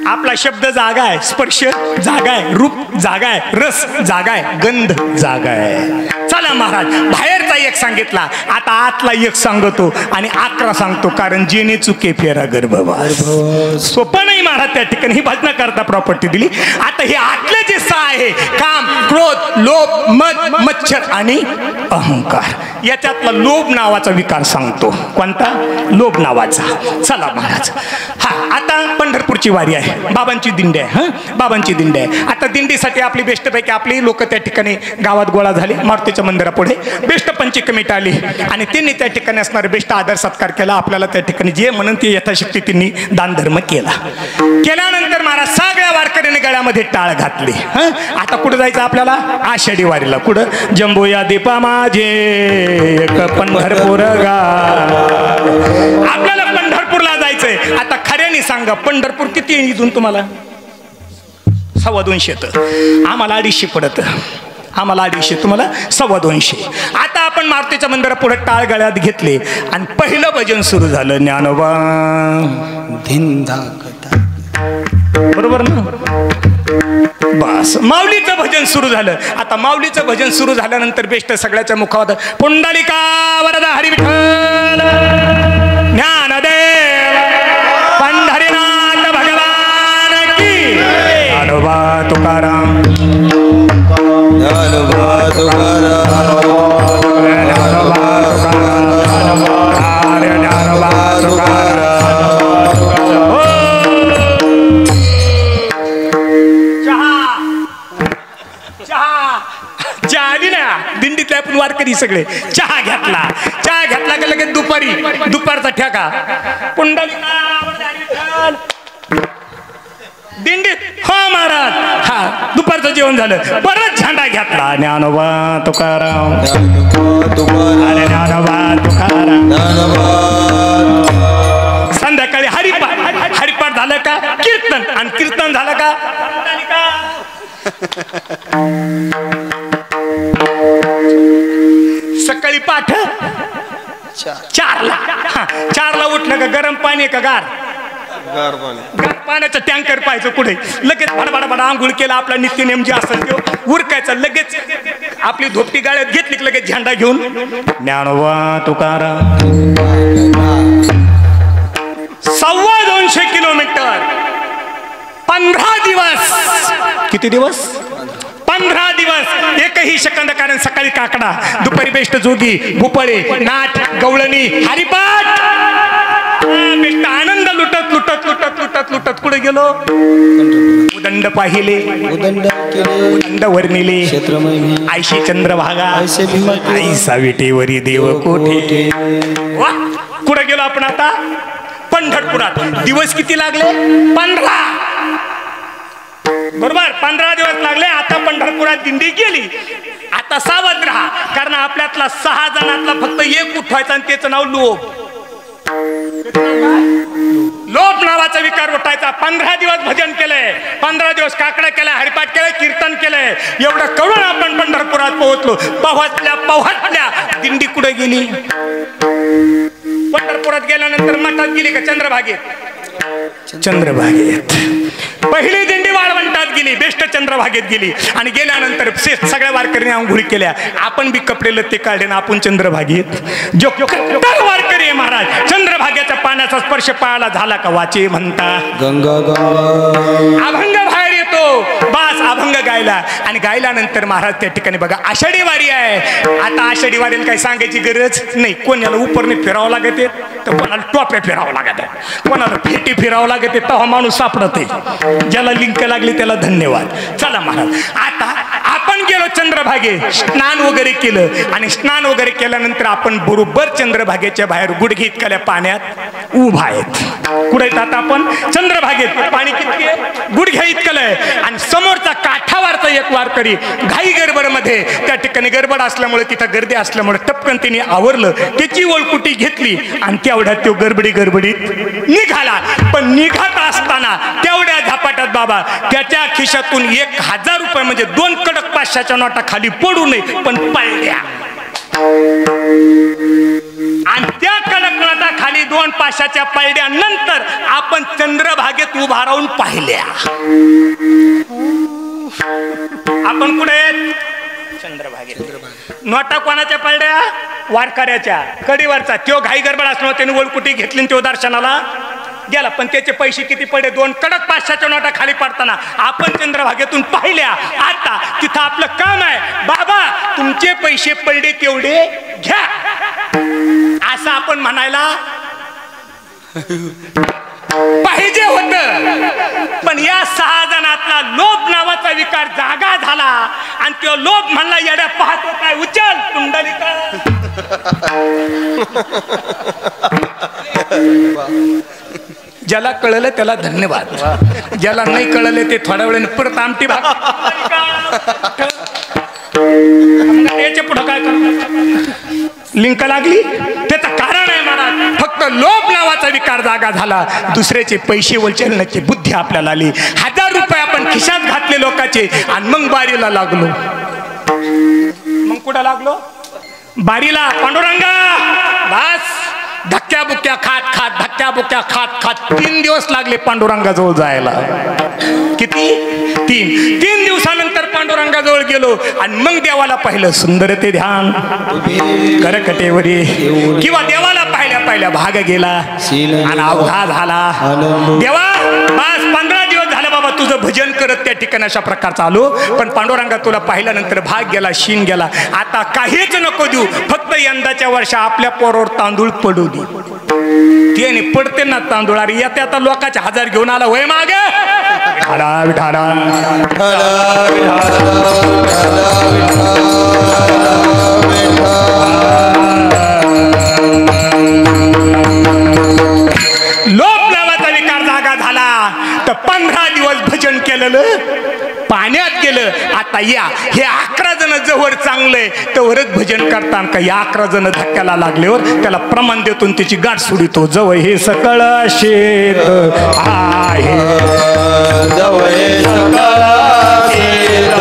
आपला शब्द जागा आहे स्पर्श जागा आहे रूप जागा आहे रस जागा आहे गंध जागा आहे. चला महाराज बाहेरचा 1 सांगितला आता आतला 1 सांगतो आणि 11 सांगतो कारण जेने चुके फेरा गर्भवास. सोपं नाही महाराज त्या ठिकाणी ही भजना करता प्रॉपर्टी दिली. आता हे आतले जे 6 आहे काम क्रोध लोभ मद मच्छर आणि अहंकार याच्यातला लोभ नावाचा विकार सांगतो. कोणता लोभ नावाचा. चला महाराज आता पंढरपूरची वारी आहे बाबांची दिंडी आहे. बाबांची दिंडी आहे. आता दिंडीसाठी आपली बेस्टपैकी आपली लोक त्या ठिकाणी गावात गोळा झाली. मारुतीच्या मंदिरापुढे बेस्ट पंची कमिटी आली आणि त्यांनी त्या ठिकाणी असणारे बेस्ट आदर सत्कार केला. आपल्याला त्या ठिकाणी जे म्हणून ते यथाशक्ती त्यांनी दानधर्म केल्यानंतर महाराज सगळ्या वारकऱ्यांनी गळ्यामध्ये टाळ घातली. आता कुठं जायचं आपल्याला आषाढी वारीला. कुठं जंबोया दीपा माझे एक पंढरपूर गा. आपल्याला पंढरपूरला जायचंय. आता खऱ्याने सांगा पंढरपूर किती आहे इथून तुम्हाला 250 आम्हाला 250 पडत. आम्हाला 250 तुम्हाला 250. आता आपण मारुतीच्या मंदिरापुढे टाळ गळ्यात घेतले आणि पहिलं भजन सुरू झालं ज्ञानोबा धिंदा बरोबर ना. बस माऊलीचं भजन सुरू झालं. आता माऊलीचं भजन सुरू झाल्यानंतर बेस्ट सगळ्याच्या मुखावर पुंडलिका वरदा हरी विठ्ठल ज्ञानदेव पंढरीनाथ भगवान की ज्ञानोबा तुकाराम ज्ञानोबा तुकाराम ज्ञानोबा तुकाराम ज्ञानोबा तुकाराम. चहा आली ना दिंडीतले आपण वारकरी सगळे चहा घेतला का लगेच दुपारचा ठेका पुंडलिका दिंडीत हो महाराज दुपारचं जेवण झालं परत झेंडा घेतला ज्ञानोबा तुकाराम अरे ज्ञानोबा तुकाराम. संध्याकाळी हरिपाठ झालं का कीर्तन आणि कीर्तन झालं का सकाळी पाठ 4ला उठलं का गरम पाणी का गार गार पाण्याचं टँकर पाहायचं कुठे लगेच बडबडबड आंघोळ केला आपला नित्यनेम जे असेल तो उरकायचा लगेच आपली धोपटी गाळ्यात घेतली की लगेच झेंडा घेऊन ज्ञानोबा तुकाराम 250 किलोमीटर 15 दिवस किती दिवस 15 दिवस एकही सेकंद कारण सकाळी काकडा दुपारी बेस्ट जोगी भुपळे नाट गवळणी हरिपाठ बेस्ट आनंद लुटत लुटत लुटत लुटत लुटत कुठे गेलो उदंड पाहिले उदंड वर्णिले आयशी चंद्रभागा आई साविटेवरी देव कोठे कुठे गेलो आपण आता पंढरपुरात दिवस किती लागले 15 बरोबर 15 दिवस लागले आता पंढरपुरात दिंडी गेली आता सावध राहा कारण आपल्यातला 6 जणातला फक्त एक उठवायचा आणि त्याचं नाव लोभ लोभ नावाचा विकार उठायचा 15 दिवस भजन केलंय 15 दिवस काकडा केलाय हरिपाठ केलाय कीर्तन केलंय एवढं करून आपण पंढरपुरात पोहोचलो पवहटल्या दिंडी कुठे गेली पंढरपुरात गेल्यानंतर मठात गेली का चंद्रभागेत पहिली दिंडी वाळवंटात गेली बेस्ट चंद्रभागेत गेली आणि गेल्यानंतर सगळ्या वारकऱ्यांनी आंघोळी केल्या आपण बी कपडे लत्ते काढले ना आपण चंद्रभागेत जो कट्टर वारकरी आहे महाराज चंद्रभागेच्या पाण्याचा स्पर्श पायाला झाला का वाचे म्हणता गंगा अभंग बाहेर येतो बास अभंग गायला आणि गायल्यानंतर महाराज त्या ठिकाणी बघा आषाढी वारी आहे आता आषाढी वारीला काही सांगायची गरज नाही कोणाला उपरने फिरावं लागते तर कोणाला टोप्या फिरावं लागत कोणाला फेटी फिरावं लागते तेव्हा माणूस सापडते ज्याला लिंक लागली त्याला धन्यवाद चला महाराज आता आपण गेलो चंद्रभागे स्नान वगैरे केलं आणि स्नान वगैरे केल्यानंतर आपण बरोबर चंद्रभागेच्या बाहेर गुडघे इतकल्या पाण्यात उभा आहेत कुठे येतात आपण चंद्रभागेत पाणी किती आहे गुडघ्या इतकलं आहे आणि समोरचा काठावरचा एक वारकरी घाई गडबडमध्ये त्या ठिकाणी गडबड असल्यामुळे तिथं गर्दी असल्यामुळे टपकन तिने आवरलं त्याची ओळकुटी घेतली आणि तेवढ्यात तो गडबडीत निघाला पण निघत असताना तेवढ्या झपाट्यात बाबा त्याच्या खिशातून 1000 रुपये म्हणजे 2 कडक 500च्या नोटा खाली पडू नये पण पडल्या आणि त्या कडक नोटा खाली 2 500च्या पडल्यानंतर आपण चंद्रभागेत उभा राहून पाहिल्या आपण कुठे चंद्रभागेत नोटा कोणाच्या पडल्या वारकऱ्याच्या कडीवरचा त्यो घाई गडबड असणार त्याने ओळकुटी घेतली त्यो दर्शनाला गेला पण त्याचे पैसे किती पडले 2 कडक 500च्या नोटा खाली पडताना आपण चंद्रभागेतून पाहिल्या आता तिथं आपलं काम आहे बाबा तुमचे पैसे पडले तेवढे घ्या असं आपण म्हणायला पाहिजे होत पण या 6 जणातला लोभ नावाचा विकार जागा झाला आणि तो लोभ म्हणला येड्या पाहतो काय उचल कुंडलिका ज्याला कळलं त्याला धन्यवाद ज्याला नाही कळले ते थोड्या वेळाने परत आमटी भाग याच्या पुढं काय लिंक लागली त्याचं कारण आहे महाराज फक्त लोभ नावाचा विकार जागा झाला दुसऱ्याचे पैसे उचलण्याची बुद्धी आपल्याला आली 1000 रुपये आपण खिशात घातले लोकांचे आणि मग बारीला लागलो मग कुठं लागलो बारीला पांडुरंगा बस धक्क्या बुक्क्या खात धक्क्या बुक्क्या खात 3 दिवस लागले पांडुरंगाजवळ जायला किती 3 दिवसानंतर पांडुरंगाजवळ गेलो आणि मग देवाला पाहिलं सुंदर ते ध्यान करकटेवरी किंवा देवाला पाहिल्या भाग गेला आणि अवघा झाला देवा बस 15 दिवस झाले बाबा तुझं भजन करत त्या ठिकाणी अशा प्रकारचा आलो पण पांडुरंगा तुला पाहिल्यानंतर भाग गेला शीन गेला आता काहीच नको देऊ फक्त यंदाच्या वर्षा आपल्या पोरावर तांदूळ पडू दे त्याने पडते ना तांदूळ अरे येते आता लोकांचे 1000 घेऊन आला वय माग लोभ नावाचा विकार जागा झाला तर 15 दिवस भजन केलेलं पाण्यात गेलं आता या हे 11 जण जवळ चांगलंय तवरच भजन करताना का या 11 जण धक्क्याला लागल्यावर त्याला प्रमाण देतो त्याची गाठ सोडितो जवळ हे सकळ शेत आहे जवळ हे सकळ शेत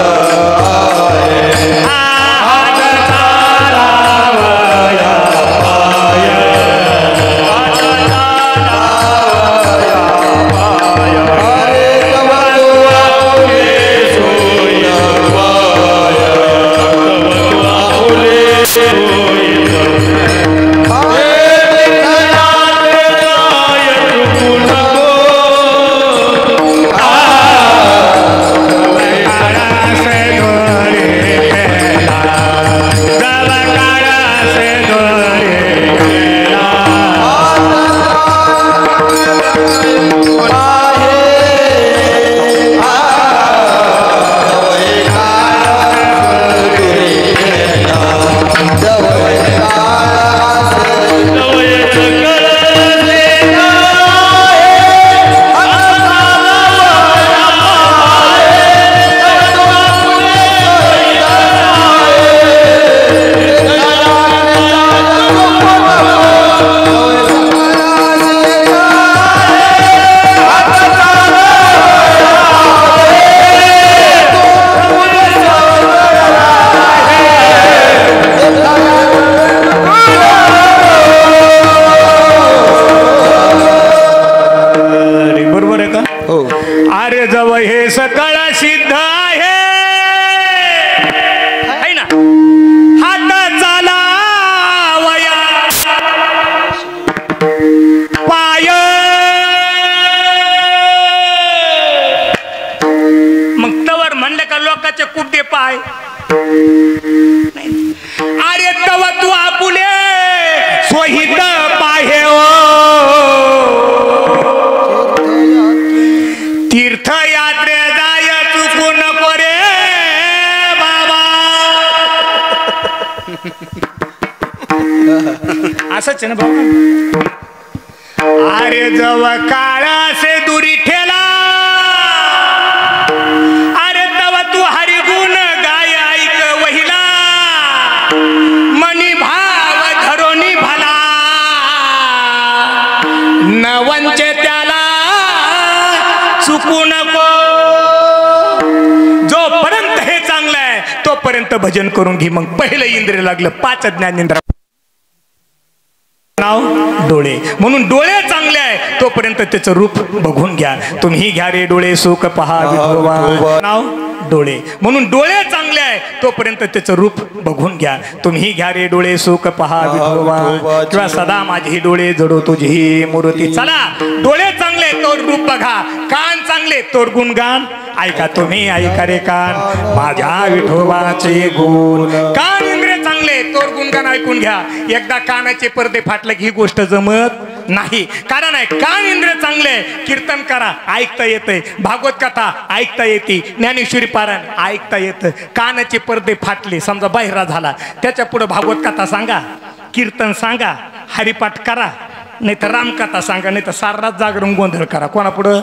कोणाचे कुबडे पाय अरे तव तू आपुले सोहित पाहे ओ तीर्थयात्रे जाय चुकू नको रे बाबा असंच आहे ना बाबा अरे जव काळा से दुरी ठेला अरे तव तू हरिगुण गाय ऐक वहिला मनी भाव धरोनी भला न वंचे त्याला चुकू नको जोपर्यंत हे चांगलं आहे तोपर्यंत भजन करून घे मग पहिलं इंद्रिय लागलं 5 ज्ञानेंद्र नाव डोळे म्हणून डोळे चांगले आहे तोपर्यंत त्याचं रूप बघून घ्या तुम्ही घ्या रे डोळे सुख पहा विठोबा नाव डोळे म्हणून डोळे चांगले आहे तोपर्यंत त्याचं रूप बघून घ्या तुम्ही घ्या रे डोळे सुख पहा विठोबा किंवा सदा माझी डोळे जडो तुझी मूर्ती चला डोळे चांगले तोर रूप बघा कान चांगले तोर गुणगान ऐका तुम्ही ऐका रे कान माझ्या विठोबाचे गुण कान इंद्रिय चांगले तोर गुणगान ऐकून घ्या एकदा कानाचे पडदे फाटले की ही गोष्ट जमत नाही कारण आहे कान इंद्रिय चांगले कीर्तन करा ऐकता येते भागवत कथा ऐकता येते ज्ञानेश्वरी पारायण ऐकता येतं कानाचे पडदे फाटले समजा बहिरा झाला त्याच्या पुढे भागवत कथा सांगा कीर्तन सांगा हरिपाठ करा नाही तर रामकथा सांगा नाही तर साररात जागरण गोंधळ करा कोणा पुढं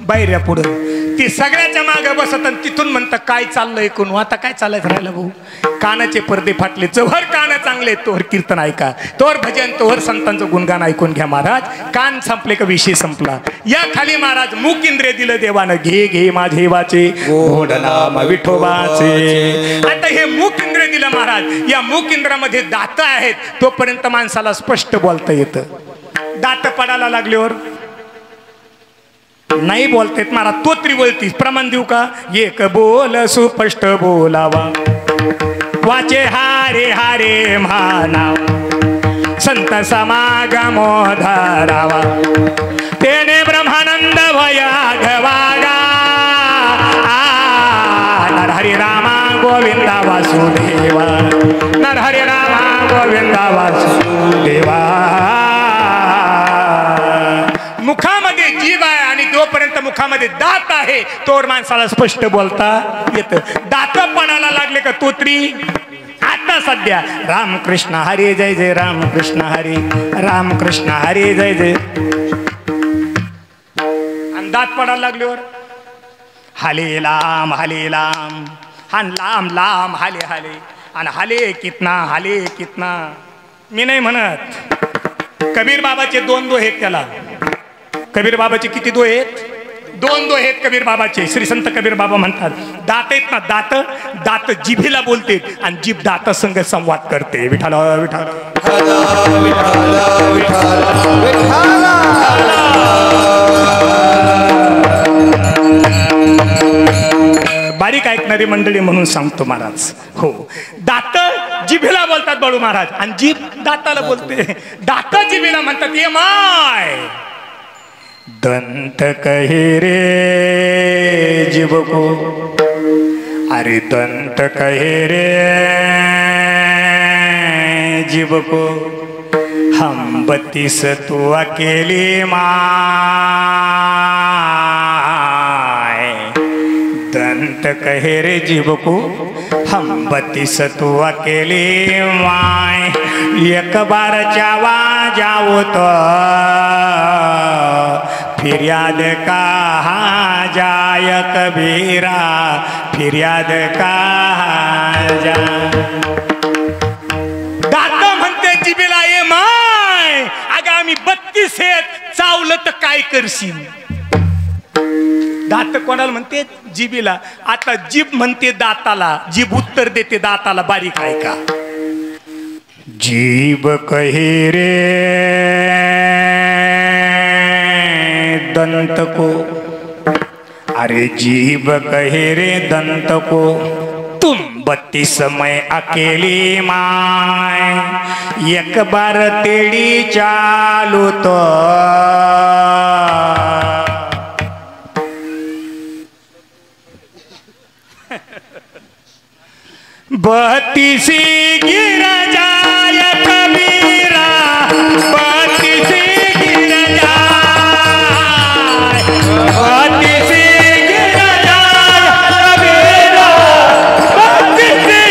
बाहेर पुढं ती सगळ्याच्या मागे बसत आणि तिथून म्हणतं काय चाललंय ऐकून आता काय चालायचं राहिलं भाऊ कानाचे पडदे फाटले जोवर कान चांगले तोवर कीर्तन ऐका तोवर भजन तोवर संतांचं गुणगान ऐकून घ्या महाराज कान संपले का विषय संपला या खाली महाराज मूक इंद्रिय दिलं देवानं घे घे माझे वाचे गोड नाम विठोबाचे आता हे मूक इंद्रिय दिलं महाराज या मूक इंद्रियामध्ये दात आहेत तोपर्यंत माणसाला स्पष्ट बोलता येतं दात पडायला लागल्यावर नाही बोलतेत महाराज तोत्री बोलतीस प्रमाण देऊ का एक बोल सुस्पष्ट बोलावा वाचे हारे हारे मानाव संत समागमो धरावा तेने ब्रह्मानंद भया घवागा नरहरी रामा गोविंदा वासुदेवा नरहरी रामा गोविंदा वासुदेवा मुखामध्ये जीव आहे आणि जोपर्यंत मुखामध्ये दात आहे तोवर माणसाला स्पष्ट बोलता येतं दात पणाला लागले का तोत्री आता सध्या रामकृष्ण हरी जय जय रामकृष्ण हरी रामकृष्ण हरी जय जय आणि दात पडायला लागल्यावर हाले लांब हान लांब लांब हाले हाले आणि हाले कितना मी नाही म्हणत कबीर बाबाचे 2 दोहे आहेत त्याला कबीर बाबाचे किती दोहे आहेत 2 दोहे आहेत कबीर बाबाचे श्री संत कबीर बाबा म्हणतात दात आहेत ना दात दात जिभेला बोलते आणि जीभ दात संग संवाद करते विठाल विठाल बारीक ऐकणारी मंडळी म्हणून सांगतो महाराज हो दात जिभेला बोलतात बाळू महाराज आणि जीभ दाताला बोलते दात जिभेला म्हणतात ये माय दंत कहे रे जीव को अरे दंत कहे रे जीव को हम 32 तू अकेली माय दंत कहे रे जीव को हम 32 तू अकेली माय एक बार जावा जाओ तो फिर याद कहाँ जाय कबीरा फिर याद कहाँ जा दाता म्हणते जिबेला ये माय अगं आम्ही 32 आहेत चावलं तर काय करशील दात कोणाला म्हणते जिबीला आता जीभ म्हणते दाताला जीभ उत्तर देते दाताला बारीक ऐका जीभ कहे रे दंत को अरे जीभ कहे रे दंत को तुम 32 मैं अकेली माय एक बार तेरी चालू तो बत्तीसी गिरजाय कबीरा बत्तीसी गिरजाय बत्तीसी गिरजाय कबीरा बत्तीसी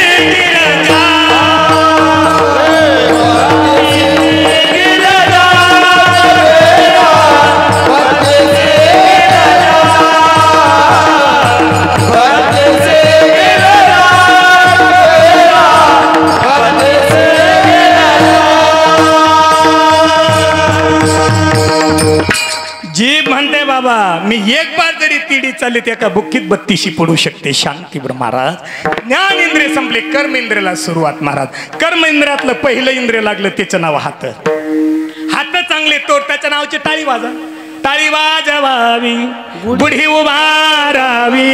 जीभ म्हणते बाबा मी एक बार जरी तिडी चालली ते एका बुक्कीत 32 पडू शकते. शांती बरं महाराज. ज्ञान इंद्रिय संपले, कर्म इंद्रियाला सुरुवात महाराज. कर्म इंद्रियातलं पहिलं इंद्रिय लागलं त्याचं नाव हात. हात चांगले तोर त्याच्या नावाची टाळी वाजा. टाळी वाजवावी बुढी उभारावी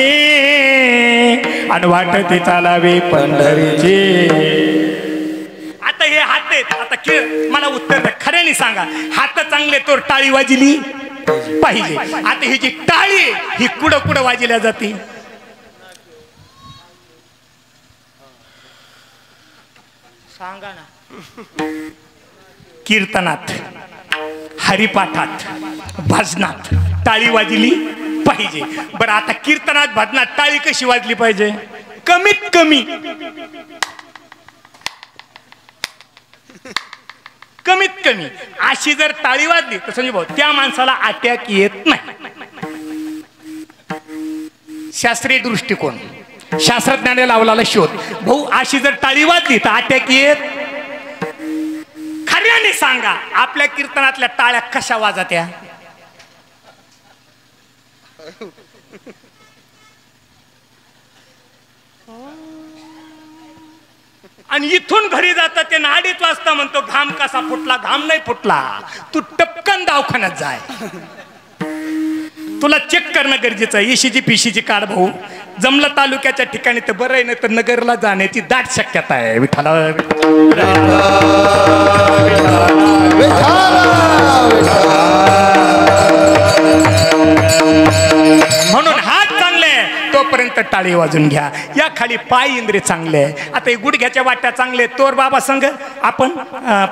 आणि वाटती चालावी पंढरीची. आता हे हात आहेत. आता मला उत्तर द्या, खऱ्याने सांगा, हात चांगले तोर टाळी वाजली पाहिजे. आता ही जी टाळी ही कुठं कुठं वाजल्या जाते? सांगा ना. कीर्तनात, हरिपाठात, भजनात टाळी वाजली पाहिजे. बरं आता कीर्तनात भजनात टाळी कशी वाजली पाहिजे? कमीत कमी अशी जर टाळी वाजली तर संजय भाऊ त्या माणसाला अटॅक येत नाही. शास्त्रीय दृष्टिकोन, शास्त्रज्ञाने लावलेला शोध. भाऊ अशी जर टाळी वाजली तर अटॅक येत. खऱ्याने सांगा आपल्या कीर्तनातल्या टाळ्या कशा वाजत्या? आणि इथून घरी जातात ते 2:30 वाजता म्हणतो घाम कसा फुटला? घाम नाही फुटला, तू टपकन दवाखान्यात जाय. तुला चेक करणं गरजेचं आहे. ECG PCG काढ भाऊ. जमलं तालुक्याच्या ठिकाणी तर बरं आहे, नाही तर नगरला जाण्याची दाट शक्यता आहे. विठ्ठल म्हणून हात चांगले तोपर्यंत टाळी वाजून घ्या. या खाली पाय इंद्रिय चांगले. आता हे गुडघ्याच्या वाट्या चांगले तोर बाबा संघ आपण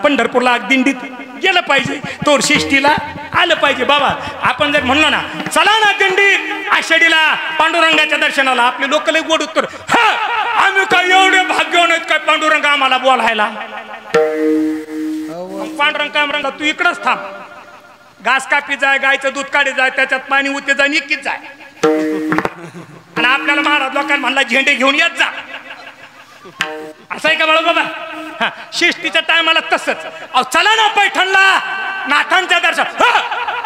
पंढरपूरला दिंडीत गेलं पाहिजे, तोर शिष्टीला आलं पाहिजे. बाबा आपण जर म्हणलो ना चला ना दिंडीत आषाढीला पांडुरंगाच्या दर्शनाला, आपले लोक लय गोड उत्तर, आम्ही काय एवढे भाग्यवान आहेत काय पांडुरंग आम्हाला बोलायला? पांडुरंग कामरंग तू इकडंच थांब, घास कापी जाय, गायचं दूध काढी जाय, त्याच्यात पाणी उते जाय, निकीत जाय. आणि आपल्याला महाराज लोकांना म्हणला झेंडे घेऊन येत जा. असं आहे का बाळू बाबा? शिस्तीच्या टायमाला तसंच. अहो चला ना पैठणला नाथांच्या दर्शन,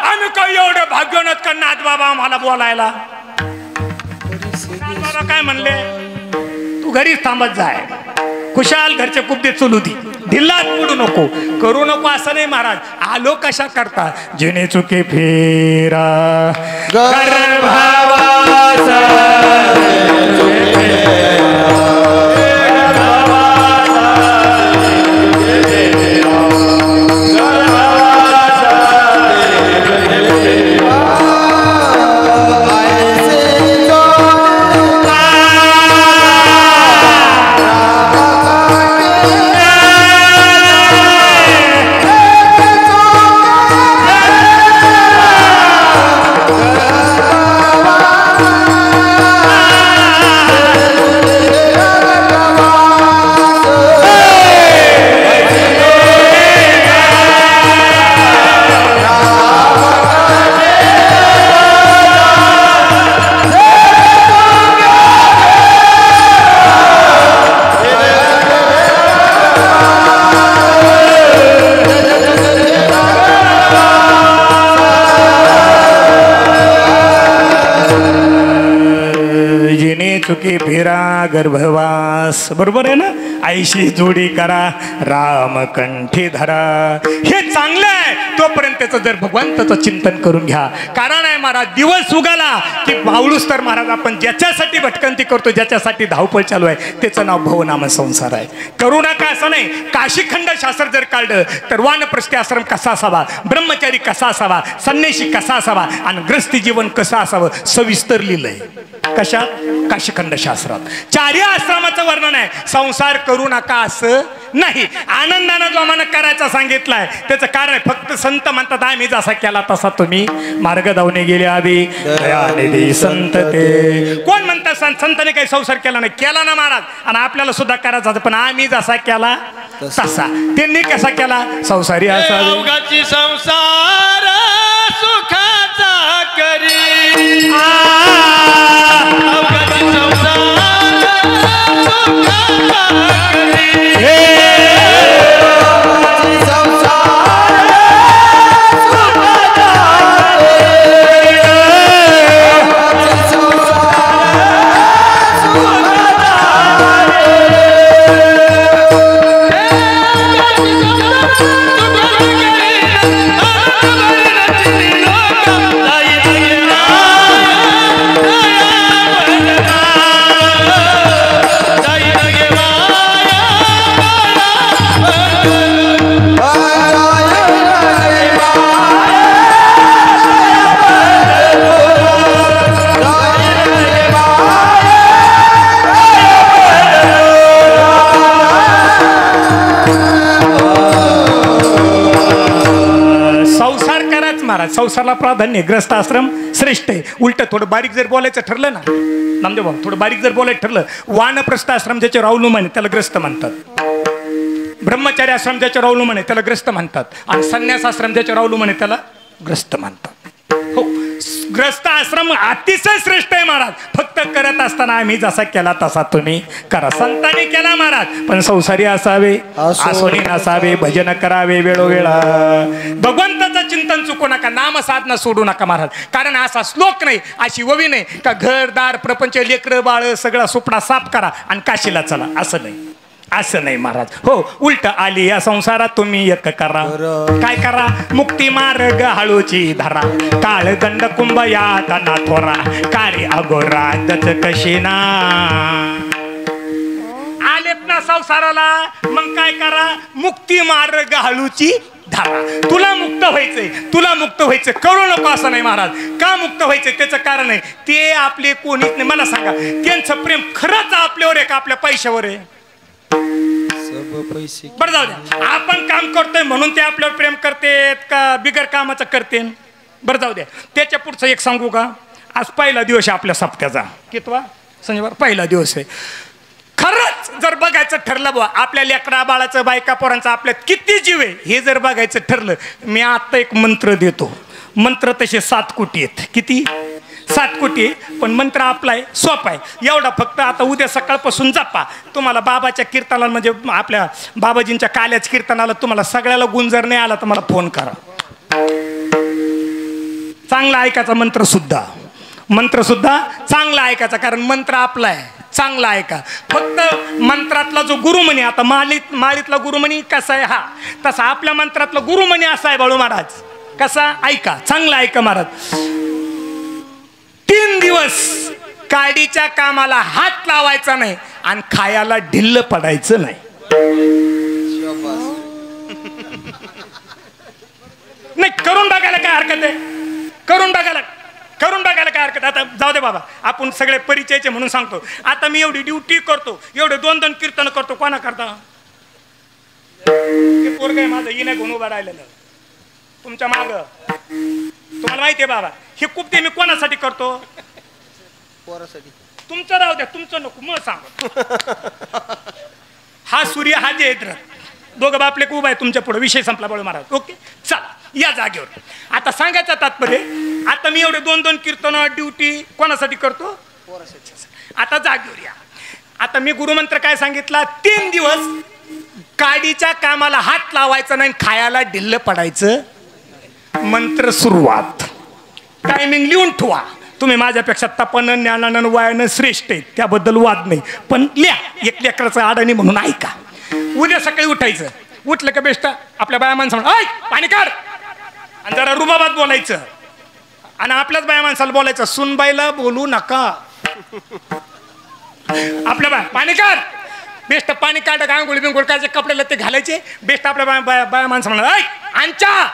आम्ही काय एवढे भाग्यवान आहेत का नाथ बाबा आम्हाला बोलायला? नाथ बाबा काय म्हणले? तू घरीच थांबत जाय, खुशाल घरचे कुबडे चलू दे, ढिल्लात पडू नको, करू नको असं नाही महाराज. आलो कशा करता? जेणे चुके फेरा गर्भावासा चुकी फिरा गर्भवास. बरोबर आहे ना? आईशी जोडी करा रामकंठी धरा. हे चांगलं आहे तोपर्यंत त्याचं जर भगवंताचं चिंतन करून घ्या. कारण आहे महाराज दिवस उगाला की बावळूस तर महाराज आपण ज्याच्यासाठी भटकंती करतो, ज्याच्यासाठी धावपळ चालू आहे त्याचं नाव भवनाम संसार आहे. करू नका असं नाही. काशीखंड शास्त्र जर काढलं तर वानप्रस्थी आश्रम कसा असावा, ब्रह्मचारी कसा असावा, संन्यासी कसा असावा आणि ग्रस्ती जीवन कसं असावं सविस्तर लिहिलंय. कशात? काशीखंड शिखंड शास्त्रात. चारी आश्रमाचं वर्णन आहे. संसार करू नका असं नाही, आनंदानं जो आम्हाला करायचा सांगितलाय त्याचं कारण आहे. फक्त संत म्हणतात आम्ही जसा केला तसा तुम्ही मार्ग धावणे गेले आधी दयानिधी संत ते. कोण म्हणतात संतांनी काही संसार केला नाही? केला ना महाराज, आणि आपल्याला सुद्धा करायचा, पण आम्ही जसा केला तसा. त्यांनी कसा केला? संसारी असा अवघाची संसार सुखाचा करी, अवघाची संसार सुखाचा करी. संसाराला प्राधान्य. ग्रस्त आश्रम श्रेष्ठ आहे. उलट थोडं बारीक जर बोलायचं ठरलं ना नामदेव भाऊ, थोडं बारीक जर बोलायचं ठरलं, वानप्रस्थ आश्रम ज्याच्यावर अवलंबून आहे त्याला ग्रस्त म्हणतात. ब्रह्मचारी आश्रम ज्याच्यावर अवलंबून आहे त्याला ग्रस्त म्हणतात. आणि संन्यास आश्रम ज्याच्यावर अवलंबून आहे त्याला ग्रस्त म्हणतात. हो, ग्रस्त आश्रम अतिशय श्रेष्ठ आहे महाराज. फक्त करत असताना आम्ही जसा केला तसा तुम्ही करा. संतांनी केला महाराज, पण संसारी असावे, आसोनी नसावे, भजन करावे वेळोवेळा. भगवंताचं चिंतन चुकू नका, नाम साधना सोडू नका महाराज. कारण असा श्लोक नाही, अशी ववी नाही का घरदार प्रपंच लेकरं बाळ सगळा सुपडा साफ करा आणि काशीला चला, असं नाही. असं नाही महाराज. हो, उलट आली या संसारात तुम्ही एक करा. काय करा? मुक्ती मार्ग हळूची धरा, काळ दंड कुंभ या दाना थोरा, कार्य अगोरा दच कशीना. आलेत ना संसाराला, मग काय करा? मुक्ती मार्ग हळूची धरा. तुला मुक्त व्हायचंय, तुला मुक्त व्हायचं, करू नको असं नाही महाराज. का मुक्त व्हायचंय त्याचं कारण आहे, ते आपले कोणीच नाही. मला सांगा, त्यांचं प्रेम खरंच आपल्यावर आहे का आपल्या पैशावर आहे? बरं जाऊ द्या, आपण काम करतोय म्हणून ते आपल्यावर प्रेम करतेत का बिगर कामाचं करते? बरं जाऊ द्या. त्याच्या पुढचं एक सांगू का? आज पहिला दिवस आहे आपल्या सप्त्याचा. कितवा? शनिवार पहिला दिवस आहे. खरंच जर बघायचं ठरलं बुवा, आपल्या लेकरा बाळाचं बायका पोरांचं आपल्यात किती जीव आहे हे जर बघायचं ठरलं, मी आता एक मंत्र देतो. मंत्र तसे 7 कोटी आहेत. किती? 7 कोटी. पण मंत्र आपला आहे, सोपा आहे. एवढा फक्त आता उद्या सकाळपासून जपा. तुम्हाला बाबाच्या कीर्तनाला, म्हणजे आपल्या बाबाजींच्या काल्याच्या कीर्तनाला तुम्हाला सगळ्याला गुंजर नाही आला तर मला फोन करा. चांगला ऐकायचा मंत्र सुद्धा चांगला ऐकायचा, कारण मंत्र आपला आहे. चांगला ऐका. फक्त मंत्रातला जो गुरुमणी, आता माळीतला गुरुमणी कसा आहे हा, तसा आपल्या मंत्रातला गुरुमणी असा आहे बाळू महाराज. कसा? ऐका, चांगला ऐका महाराज. 3 दिवस काडीच्या कामाला हात लावायचा नाही आणि खायाला ढिल्ल पडायचं नाही. नाही, करून बघायला काय हरकत आहे? करून बघायला काय हरकत? आता जाऊ दे बाबा, आपण सगळे परिचयचे म्हणून सांगतो. आता मी एवढी ड्युटी करतो, एवढे 2-2 कीर्तन करतो. कोणा करता? ते पोरग आहे माझं, येणे घेऊन उभा राहिलेलं तुमच्या माग. तुम्हाला माहिती आहे बाबा, हे खूप ते मी कोणासाठी करतो? पोरासाठी. तुमचं राहू द्या, तुमचं नको, मग सांग. हा सूर्य, हा जयद्र, दोघं बापले उभा आहे तुमच्या पुढे. विषय संपला बाळू महाराज. ओके, चला या जागेवर. आता सांगायचं तात्पर्य, आता मी एवढे 2-2 कीर्तन ड्युटी कोणासाठी करतो? पोरासाठी. आता जागेवर या. आता मी गुरुमंत्र काय सांगितला? 3 दिवस काडीच्या कामाला हात लावायचा नाही, खायला ढिल्ल पडायचं. मंत्र सुरुवात. टायमिंग लिहून ठेवा. तुम्ही माझ्यापेक्षा तपनं, ज्ञानानं, वयानं श्रेष्ठ आहेत, त्याबद्दल वाद नाही, पण लिहा. एक लेकराचं अडाणी म्हणून ऐका. उद्या सकाळी उठायचं. उठलं का बेस्ट आपल्या बाया माणसाला, ऐ पाणी काढ, आणि जरा रुबाबात बोलायचं. आणि आपल्याच बाया माणसाला बोलायचं, सुनबाईला बोलू नका. आपल्या बाया पाणी काढ, बेस्ट पाणी काढ, गांगोळी बिंगोळ काय कपडे लत्ते घालायचे. बेस्ट आपल्या बाया माणसं म्हणा, ऐ आण चहा.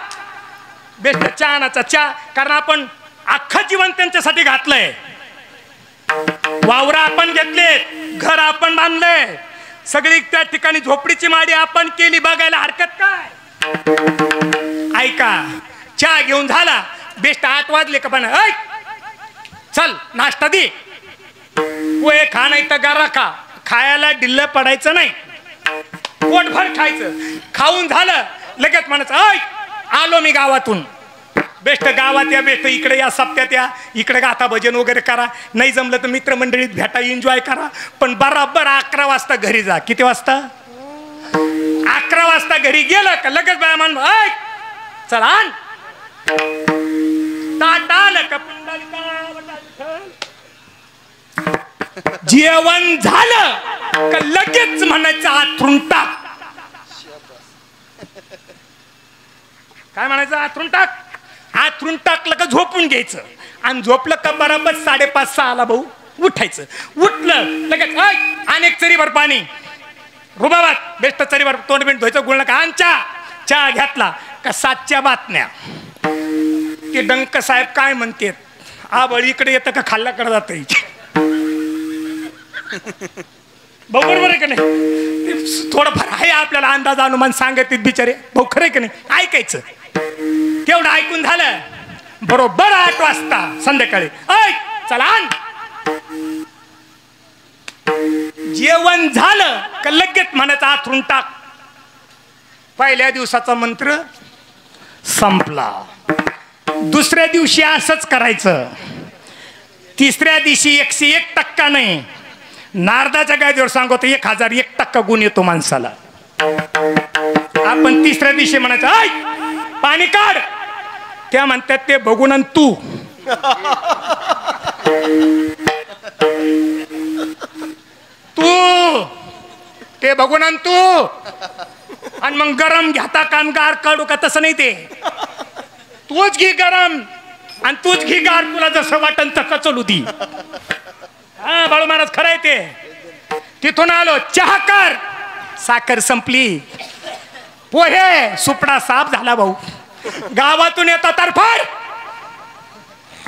बेस्ट चहा आणायचा, चहा. कारण आपण अख्खं जीवन त्यांच्यासाठी घातलंय. वावर आपण घेतलेत, घर आपण बांधलंय, सगळी त्या ठिकाणी झोपडीची माडी आपण केली, बघायला हरकत काय? ऐका, चहा घेऊन झाला, बेस्ट 8 वाजले का पण चल नाश्ता दे, पोहे खा नाही तर गारा खा, खायला ढिल्ल पडायचं नाही, पोटभर खायचं. खाऊन झालं लगेच म्हणायचं आलो मी गावातून. बेस्ट गावात या, बेस्ट इकडे या, सप्त्यात या, इकडे गाथा भजन वगैरे करा, नाही जमलं तर मित्रमंडळीत भेटा, एन्जॉय करा, पण बराबर 11 वाजता घरी जा. किती वाजता? 11 वाजता घरी गेलं का लगेच बाया मान चला आण ताट आलं का जेवण झालं का लगेच म्हणायचं आथरून टाक. काय म्हणायचं? आथरून टाक. आथरून टाकलं का झोपून घ्यायचं, आणि झोपलं का बरोबर 5:30-6 भाऊ उठायचं. उठलं लगेच अनेक चरीभर पाणी, रुबाबात बेस्ट चरीभर तोंड बिंड धुवायचं, गुळ नका आण चहा घेतला का 7च्या बातम्या. ते डंक साहेब काय म्हणतेत, आबळ इकडे येतं का खाल्ल्याकडे जात, बरोबर आहे का नाही? थोडंफार आहे आपल्याला अंदाज अनुमान सांगत बिचारे भाऊ, खरं आहे का नाही? ऐकायचं. तेवढं ऐकून झालं बरोबर 8 वाजता संध्याकाळी चला आण. जेवण झालं का लगेच म्हणायचं आथरून टाक. पहिल्या दिवसाचा मंत्र संपला. दुसऱ्या दिवशी असंच करायचं. तिसऱ्या दिवशी 101% नाही, नारदाच्या गादीवर सांगतो 1001% गुण येतो माणसाला. आपण तिसऱ्या दिवशी म्हणायचं पाणी काढ. त्या म्हणतात ते बघून तू तू ते बघून तू, आणि मग गरम घेता कान गार काढू का? तसं नाही, ते तूच घे गरम आणि तूच घे गार, तुला जसं वाटन तसं चलू दी. हा बाळू महाराज, खरं आहे ते. तिथून आलो, चहा कर, साखर संपली, पोहे सुपडा साफ झाला भाऊ. गावातून येतो तरफार,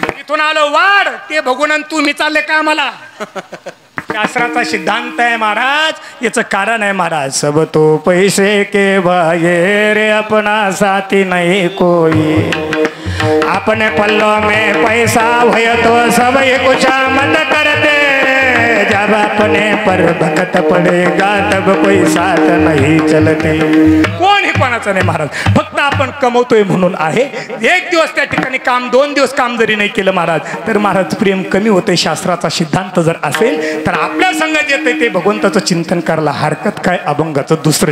तिथून आलो वाढ, ते बघून तू मी चालले का मला. शास्त्राचा सिद्धांत आहे महाराज, याचं कारण आहे महाराज. सब तो पैसे के भाये रे, अपना साथी नहीं कोई, अपने पल्लों में पैसा भय तो सब कुछ मत करते, जब अपने पर भकत पडेगा तब कोई साथ नहीं चलते. कोण हे कोणाचं नाही महाराज, फक्त आपण कमवतोय म्हणून आहे. एक दिवस त्या ठिकाणी काम, 2 दिवस काम जरी नाही केलं महाराज, तर महाराज प्रेम कमी होते. शास्त्राचा सिद्धांत जर असेल तर आपल्या संगत येते ते भगवंताचं चिंतन करायला हरकत काय. अभंगाचं दुसरं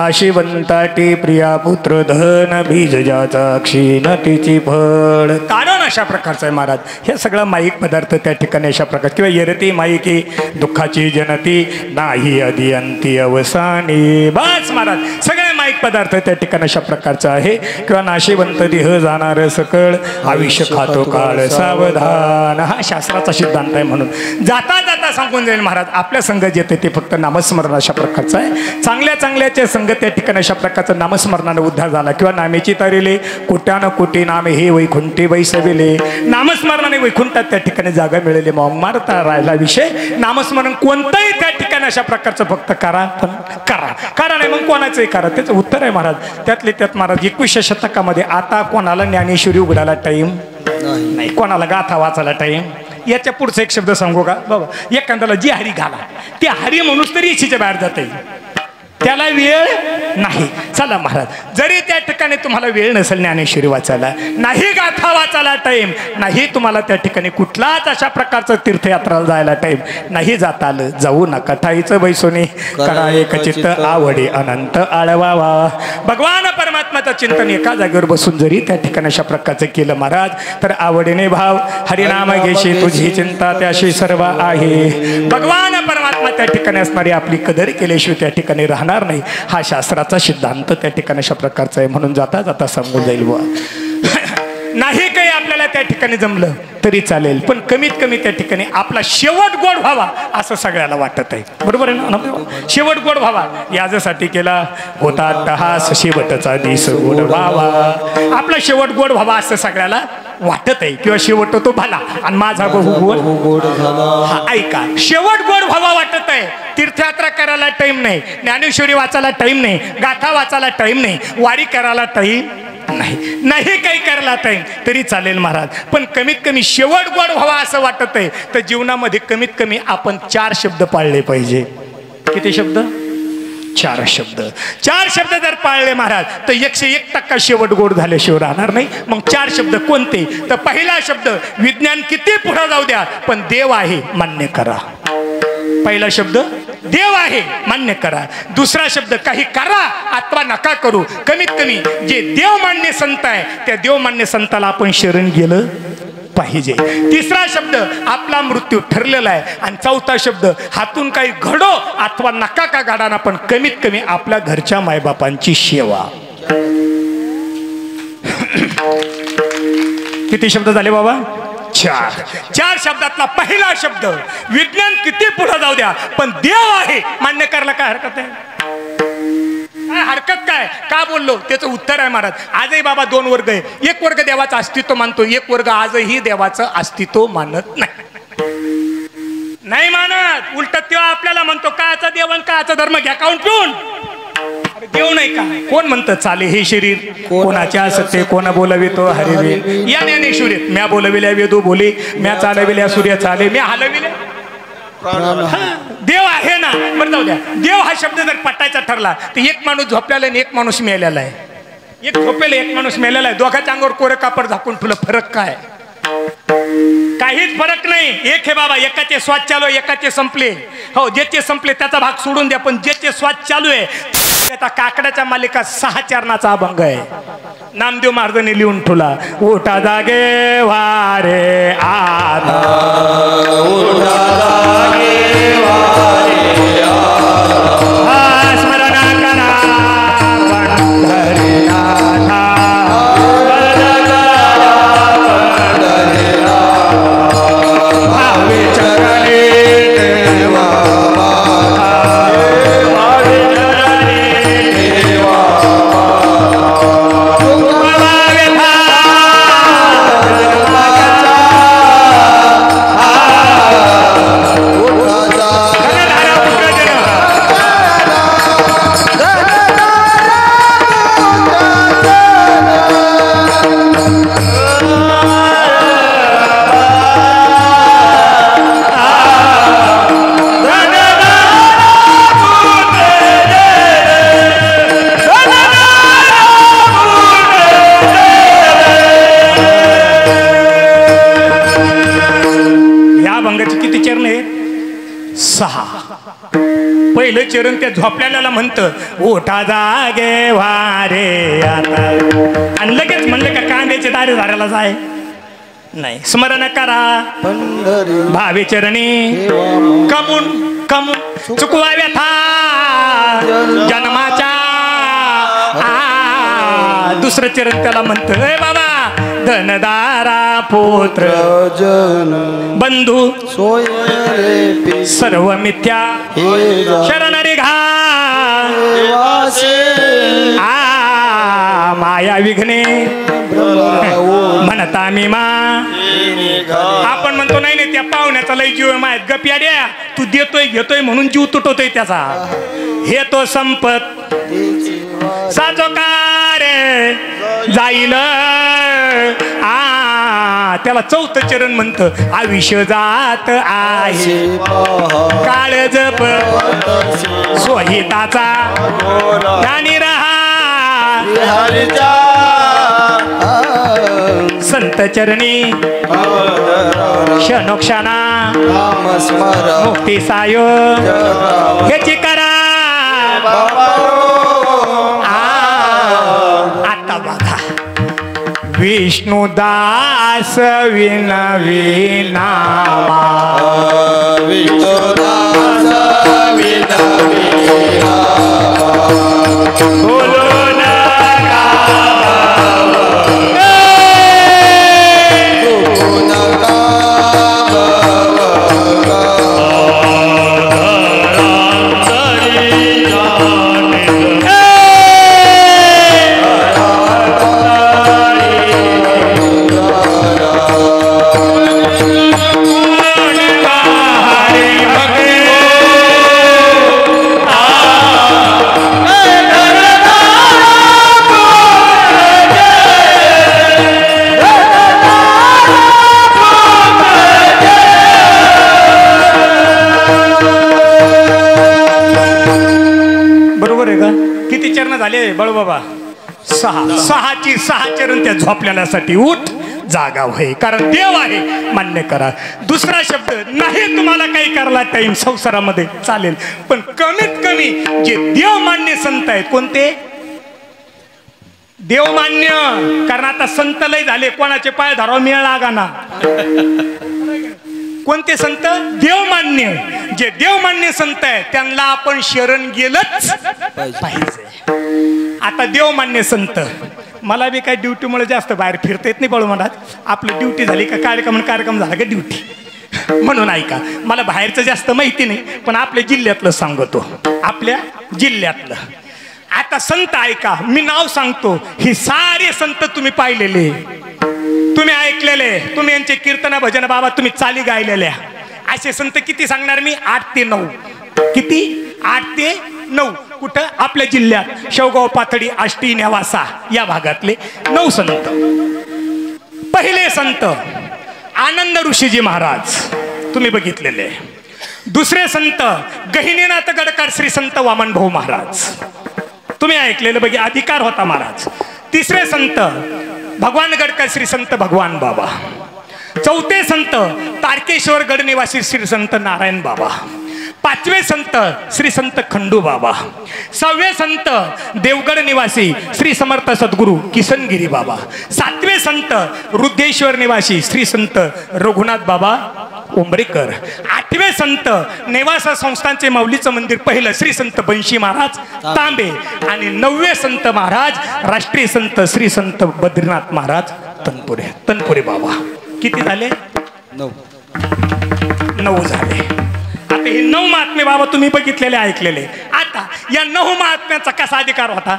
नाशिवंताटी प्रिया पुत्र धन बीज ज्याचा क्षीण तिची फळ. कारण अशा प्रकारचं आहे महाराज. हे सगळं माईक पदार्थ त्या ठिकाणी अशा प्रकार किंवा येरती माईकी दुःखाची जनती नाही आधी अंती अवसानी. बस महाराज सगळे माईक पदार्थ त्या ठिकाणी अशा प्रकारचं आहे. किंवा नाशिवंत देह जाणार सकळ आयुष्य खातो काळ सावधान. हा शास्त्राचा सिद्धांत आहे. म्हणून जाता जाता सांगून जाईल महाराज आपल्या संघ येते ते फक्त नामस्मरण अशा प्रकारचं आहे. चांगल्या चांगल्याचे संघ त्या ठिकाणी अशा प्रकारचं नामस्मरणाने उद्धार झाला. किंवा नामेची तारिले कोट्यानं कोटी नामे हे वैकुंठी बैसविले. नामस्मरणाने वैकुंठात त्या ठिकाणी जागा मिळाली. मग मारता राहिला विषय नामस्मरण कोणतंही त्या ठिकाणी अशा प्रकारचं फक्त करा पण करा. कारण आहे मग कोणाचंही करा. त्याचं उत्तर आहे महाराज. त्यातले त्यात महाराज 21व्या शतकामध्ये आता कोणाला ज्ञानेश्वरी उघडायला टाईम नाही, कोणाला गाथा वाचायला टाईम. याच्या पुढचा एक शब्द सांगू का बाबा. एखाद्याला जी हरी घाला ते हरी म्हणूस तरी इच्छेच्या बाहेर जाते. त्याला वेळ नाही. चला महाराज जरी त्या ठिकाणी तुम्हाला वेळ नसेल ज्ञानेश्वरी वाचायला, नाही गाथा वाचायला टाईम, नाही तुम्हाला त्या ठिकाणी कुठलाच अशा प्रकारचं तीर्थयात्राला जायला टाईम, नाही जाता आलं जाऊ नका. ठाईचं बैसोनी करा एक चित्त आवडे अनंत आळवावा. भगवान परमात्माचं चिंतन एका जागेवर बसून जरी त्या ठिकाणी अशा प्रकारचं केलं महाराज तर आवडीने भाव हरिनाम घेशी तुझी चिंता त्याशी सर्व आहे. भगवान परमात्मा त्या ठिकाणी असणारी आपली कदर केल्याशिवाय त्या ठिकाणी राहणार नाही. हा शास्त्राचा सिद्धांत त्या ठिकाणी अशा प्रकारचा आहे. म्हणून जाता जाता सांगून जाईल बुवा नाही काही आपल्याला त्या ठिकाणी जमलं तरी चालेल पण कमीत कमी त्या ठिकाणी आपला शेवट गोड व्हावा असं सगळ्याला वाटत आहे. बरोबर आहे ना. शेवट गोड व्हावा यासाठी केला होता तहास शेवटचा दिस गोड व्हावा. आपला शेवट गोड व्हावा असं सगळ्याला वाटत आहे. किंवा शेवट तो भला आणि माझा बहु गोड हा ऐका शेवट गोड व्हावा वाटत आहे. तीर्थयात्रा करायला टाइम नाही, ज्ञानेश्वरी वाचायला टाइम नाही, गाथा वाचायला टाइम नाही, वारी करायला टाइम नाही, नाही काही करायला टाइम तरी चालेल महाराज. पण कमीत कमी शेवट गोड व्हावा असं वाटत आहे तर जीवनामध्ये कमीत कमी आपण 4 शब्द पाळले पाहिजे. किती शब्द? 4 शब्द. 4 शब्द जर पाळले महाराज तर 101% शेवट गोड झाल्याशिवाय राहणार नाही. मग 4 शब्द कोणते? तर पहिला शब्द विज्ञान किती पुढे जाऊ द्या पण देव आहे मान्य करा. पहिला शब्द देव आहे मान्य करा. दुसरा शब्द काही करा अथवा नका करू. कमीत कमी जे देव मान्य संत आहे त्या देव मान्य संताला आपण शरण गेलं पाहिजे. तिसरा शब्द आपला मृत्यू ठरलेला आहे. आणि चौथा शब्द हातून काही घडो अथवा नका का घडाना पण कमीत कमी आपल्या घरच्या मायबापांची सेवा. किती शब्द झाले बाबा? 4 शब्दातला पहिला शब्द विज्ञान किती पुढे जाऊ द्या पण देव आहे मान्य करायला काय हरकत आहे? काय हरकत काय? का बोललो त्याचं उत्तर आहे महाराज. आजही बाबा 2 वर्ग आहे. एक वर्ग देवाचं अस्तित्व मानतो, एक वर्ग आजही देवाचं अस्तित्व मानत नाही मानत. उलट तेव्हा आपल्याला म्हणतो कायचा देव आणि कायचा धर्म घ्या काउंट पिऊन. देव नाही का? कोण म्हणतं चाले हे शरीर कोणाच्या सत्य कोणा बोलवितो हरिवे. या ज्ञानेश्वरीत म्या बोलविल्या वेदू बोले, म्या चालविल्या सूर्य चाले, म्या हलविल्या देव आहे ना. बरं जाऊ द्या. देव हा शब्द जर पटायचा ठरला तर एक माणूस झोपलेला आणि एक माणूस मेलेला आहे. एक झोपेला एक माणूस मेलेला आहे. दोघांच्या अंगावर कोरं कापड झाकून तुला फरक काय? काहीच फरक नाही. एक हे बाबा एकाचे श्वास चालू आहे एकाचे संपले. हो ज्याचे संपले त्याचा भाग सोडून द्या पण ज्याचे श्वास चालू आहे त्याचा काकड्याच्या मालिका 6 चरणाचा अभंग आहे. नामदेव महाराजांनी लिहून ठेवला. उठा जागे वारे आता उठा जागे वारे आता स्मरण करा पंढरीनाथा भावे चरणी देवा पहिलं चरण त्या झोपल्याला म्हणतं ओठा जागे वारे आता, आणि लगेच म्हणलं का कांद्याचे दारे धारायला जाय नाही. स्मरण करा भावे चरणी कमून कमून चुकवा व्यथा जन्माच्या. दुसरं चरण त्याला म्हणतं ए बाबा धनदारा पुत्र बंधू सर्व मिथ्या शरण निघा माया विघ्ने म्हणता मी मा. आपण म्हणतो नाही नाही त्या पाहुण्याचा लय जीव माहित गप्या द्या तू देतोय घेतोय म्हणून जीव तुटवतोय त्याचा. हे तो संपत साजोकार जाईल. त्याला चौथं चरण म्हणतं आयुष्य जात आहे काळ जप सोहिताचा ज्ञानी रहा संत चरणी क्षणोक्षणा मुक्ती सायो ह्याची करा. आता बघा विष्णुदास विनवी नामा विष्णुदास विनवी नामा बोलो झाले बळबाबा. सहाची सहा चरण त्या झोपल्यासाठी उठ जागा होय कारण देव आहे मान्य करा. दुसरा शब्द नाही तुम्हाला काही करायला टाइम संसारामध्ये चालेल पण कमीत कमी जे देव मान्य संत आहेत कोणते देवमान्य. कारण आता संत लय झाले कोणाचे पाय धराव मिळ लागा ना. कोणते संत देवमान्य. जे देवमान्य संत आहे त्यांना आपण शरण गेलंच पाहिजे. आता देवमान्य संत मला बी काही ड्युटीमुळे जास्त बाहेर फिरता येत नाही बळू म्हणत. आपलं ड्युटी झाली का कार्यक्रम झाला का ड्युटी म्हणून ऐका. मला बाहेरचं जास्त माहिती नाही पण आपल्या जिल्ह्यातलं सांगतो. आपल्या जिल्ह्यातलं आता संत ऐका मी नाव सांगतो. ही सारे संत तुम्ही पाहिलेले तुम्ही ऐकलेले तुम्ही यांचे कीर्तन भजन बाबा तुम्ही चाली गायलेल्या. असे संत किती सांगणार मी 8 ते 9. किती 8 ते 9. कुठं आपल्या जिल्ह्यात शेवगाव पाथडी आष्टी नेवासा या भागातले 9 संत. पहिले संत आनंद ऋषीजी महाराज तुम्ही बघितलेले. दुसरे संत गहिनीनाथ गडकर श्री संत वामन भाऊ महाराज तुम्ही ऐकलेलं बघी अधिकार होता महाराज. तिसरे संत भगवान गडकर श्री संत भगवान बाबा. चौथे संत तारकेश्वर गडनिवासी श्री संत नारायण बाबा. पाचवे संत श्री संत खंडू बाबा. सहावे संत देवगड निवासी श्री समर्थ सद्गुरू किसनगिरी बाबा. सातवे संत रुद्रेश्वर निवासी श्री संत रघुनाथ बाबा उंबरेकर. आठवे संत नेवासा संस्थांचे माऊलीचं मंदिर पहिलं श्री संत बंशी महाराज तांबे. आणि 9वे संत महाराज राष्ट्रीय संत श्री संत बद्रीनाथ महाराज तनपुरे बाबा. किती झाले 9 झाले. आता हे 9 महात्मे बाबा तुम्ही बघितलेले ऐकलेले. आता या 9 महात्म्याचा कसा अधिकार होता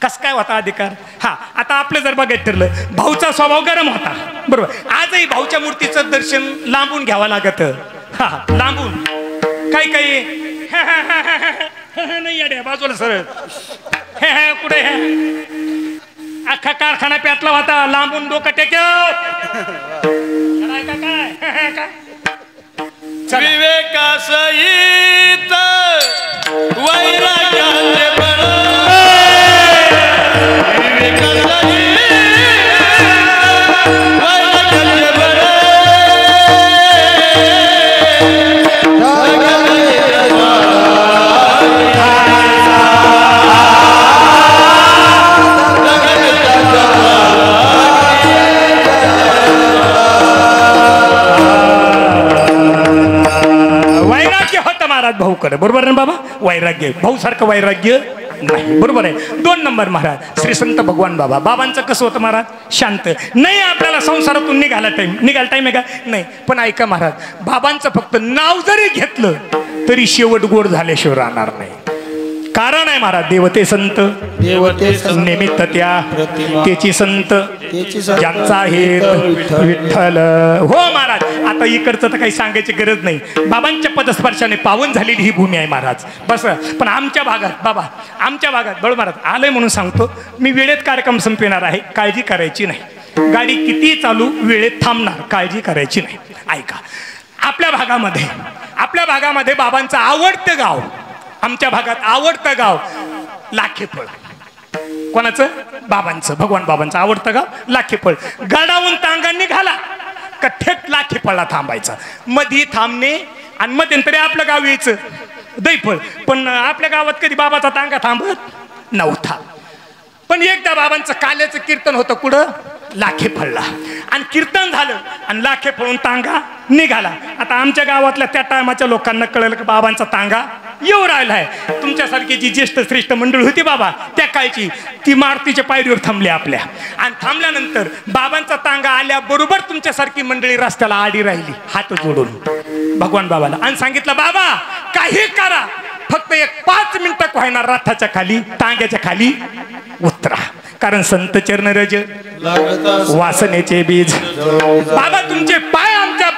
कस काय होता अधिकार. हा आता आपलं जर बघायचं ठरलं भाऊचा स्वभाव गरम होता बरोबर. आजही भाऊच्या मूर्तीचं दर्शन लांबून घ्यावं लागत. हा लांबून काही नाही अडे बाजूला सरळ कुठे अख्खा कारखाना पेटला होता लांबून डोकं टेक्याव काय विवेकासहित वैराग्याचे बळ विवेकासहित लवकर. बरोबर ना बाबा? वैराग्य, भाऊ सारखं वैराग्य नाही. बरोबर आहे. 2 नंबर महाराज श्री संत भगवान बाबा. बाबांचं कसं होतं महाराज? शांत. नाही आपल्याला संसारातून निघायला टाइम आहे का? नाही. पण ऐका महाराज, बाबांचं फक्त नाव जरी घेतलं तरी शेवट गोड झाल्याशिवाय राहणार नाही. कारण आहे महाराज, देवते संत निमित्त त्याची संत ज्यांचा हेत विठ्ठल. हो महाराज, आता इकडचं तर काही सांगायची गरज नाही. बाबांच्या पदस्पर्शाने पावन झालेली ही भूमी आहे महाराज. बस. पण आमच्या भागात बाबा, आमच्या भागात बळ महाराज आलंय म्हणून सांगतो मी, वेळेत कार्यक्रम संपणार आहे, काळजी करायची नाही. गाडी किती चालू, वेळेत थांबणार, काळजी करायची नाही. ऐका, आपल्या भागामध्ये बाबांचं आवडतं गाव, आमच्या भागात आवडतं गाव लाखेफळ. कोणाचं? बाबांचं, भगवान बाबांचं आवडतं गाव लाखेफळ. गडावून तांगा निघाला का थेट लाखेफळला थांबायचं. मधी थांबणे आणि मध्यंतरी आपलं गाव यायचं दैफळ. पण आपल्या गावात कधी बाबाचा तांगा थांबत नव्हता. पण एकदा बाबांचं काल्याचं कीर्तन होतं कुठं? लाखेफळला. आणि कीर्तन झालं आणि लाखेफळून तांगा निघाला. आता आमच्या गावातल्या त्या टायमाच्या लोकांना कळलं की बाबांचा तांगा येऊ राहिलाय. तुमच्यासारखी जी ज्येष्ठ श्रेष्ठ मंडळी होती बाबा त्या काळची, ती मारुतीच्या पायरीवर थांबली आपल्या. आणि थांबल्यानंतर बाबांचा तांगा आल्याबरोबर तुमच्यासारखी मंडळी रस्त्याला आडी राहिली हात जोडून भगवान बाबाला. आणि सांगितलं, बाबा काही करा, फक्त 5 मिनिटं व्हायना रथाच्या खाली, तांग्याच्या खाली उतरा. कारण संत चरण रज वासनेचे बीज. बाबा तुमचे पाय आमच्या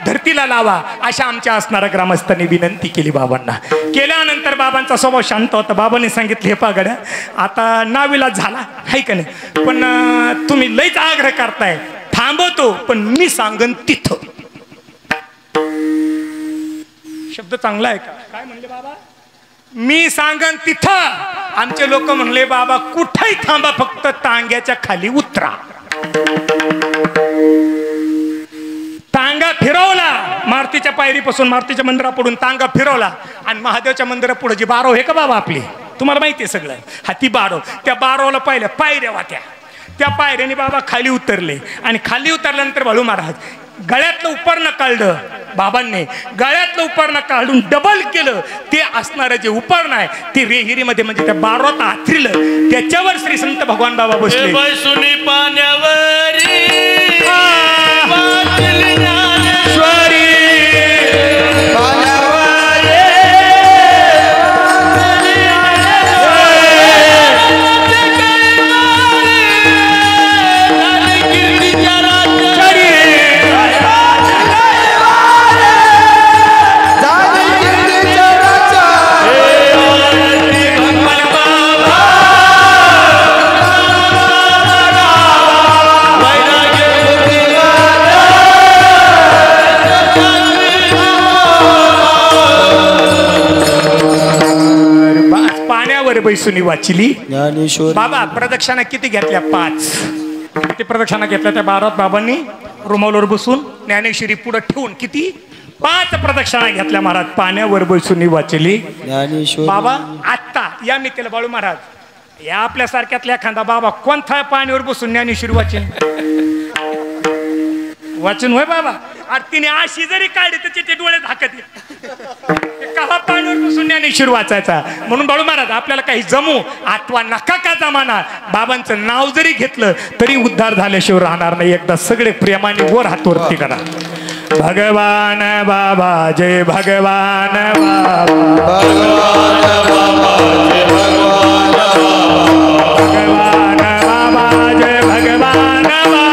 धरतीला लावा, अशा आमच्या असणाऱ्या ग्रामस्थांनी विनंती केली बाबांना. केल्यानंतर बाबांचा स्वभाव शांत होता. बाबांनी सांगितले, हे पागड्या, आता नाविलाज झाला हाय का नाही, पण तुम्ही लईच आग्रह करताय, थांबवतो, पण मी सांगन तिथं. शब्द चांगला आहे का? काय म्हणले बाबा? मी सांगन तिथं. आमचे लोक म्हणले, बाबा कुठेही थांबा, फक्त तांग्याच्या खाली उतरा. तांगा फिरवला मारुतीच्या पायरीपासून, मारुतीच्या मंदिरापुढून तांगा फिरवला आणि महादेवच्या मंदिरापुढे जी बारव आहे का बाबा आपली, तुम्हाला माहिती आहे सगळं, हा ती बारव. त्या बारवला पाहिल्या पायऱ्या वाट्या, त्या पायऱ्याने बाबा खाली उतरले. आणि खाली उतरल्यानंतर बाळू महाराज गळ्यातलं उपरणं काढलं. बाबांनी गळ्यातलं उपरणं काढून डबल केलं. ते असणारं जे उपरणं आहे ते रेहिरीमध्ये म्हणजे त्या बारवात आथरीलं. त्याच्यावर श्री संत भगवान बाबा बसले. बसुनी पाण्यावरी बैसुनी वाचली. बाबा प्रदक्षिणा किती घेतल्या? 5. किती प्रदक्षिणा घेतल्या त्या बारात बाबांनी? रुमालावर बसून ज्ञानेश्वरी पुढे ठेवून किती? 5 प्रदक्षिणा घेतल्या महाराज. पाण्यावर बैसुनी वाचली बाबा. आत्ता या मी त्याला बाळू महाराज, या आपल्यासारख्यातल्या एखादा बाबा कोणता पाण्यावर बसून ज्ञानेश्वरी वाचन होय बाबा? अरे तिने अशी जरी काढली तर त्याचे डोळे झाकत कहा पाण्यावर बसून ज्ञानेश्वर वाचायचा. म्हणून बाळू महाराज आपल्याला काही जमू अथवा नका का जमाना, बाबांचं नाव जरी घेतलं तरी उद्धार झाल्याशिवाय राहणार नाही. एकदा सगळे प्रेमाने वर हात वरती करा. भगवान बाबा जय भगवान बाबा, भगवान बाबा जय भगवान बाबा, भगवान बाबा जय भगवान बाबा.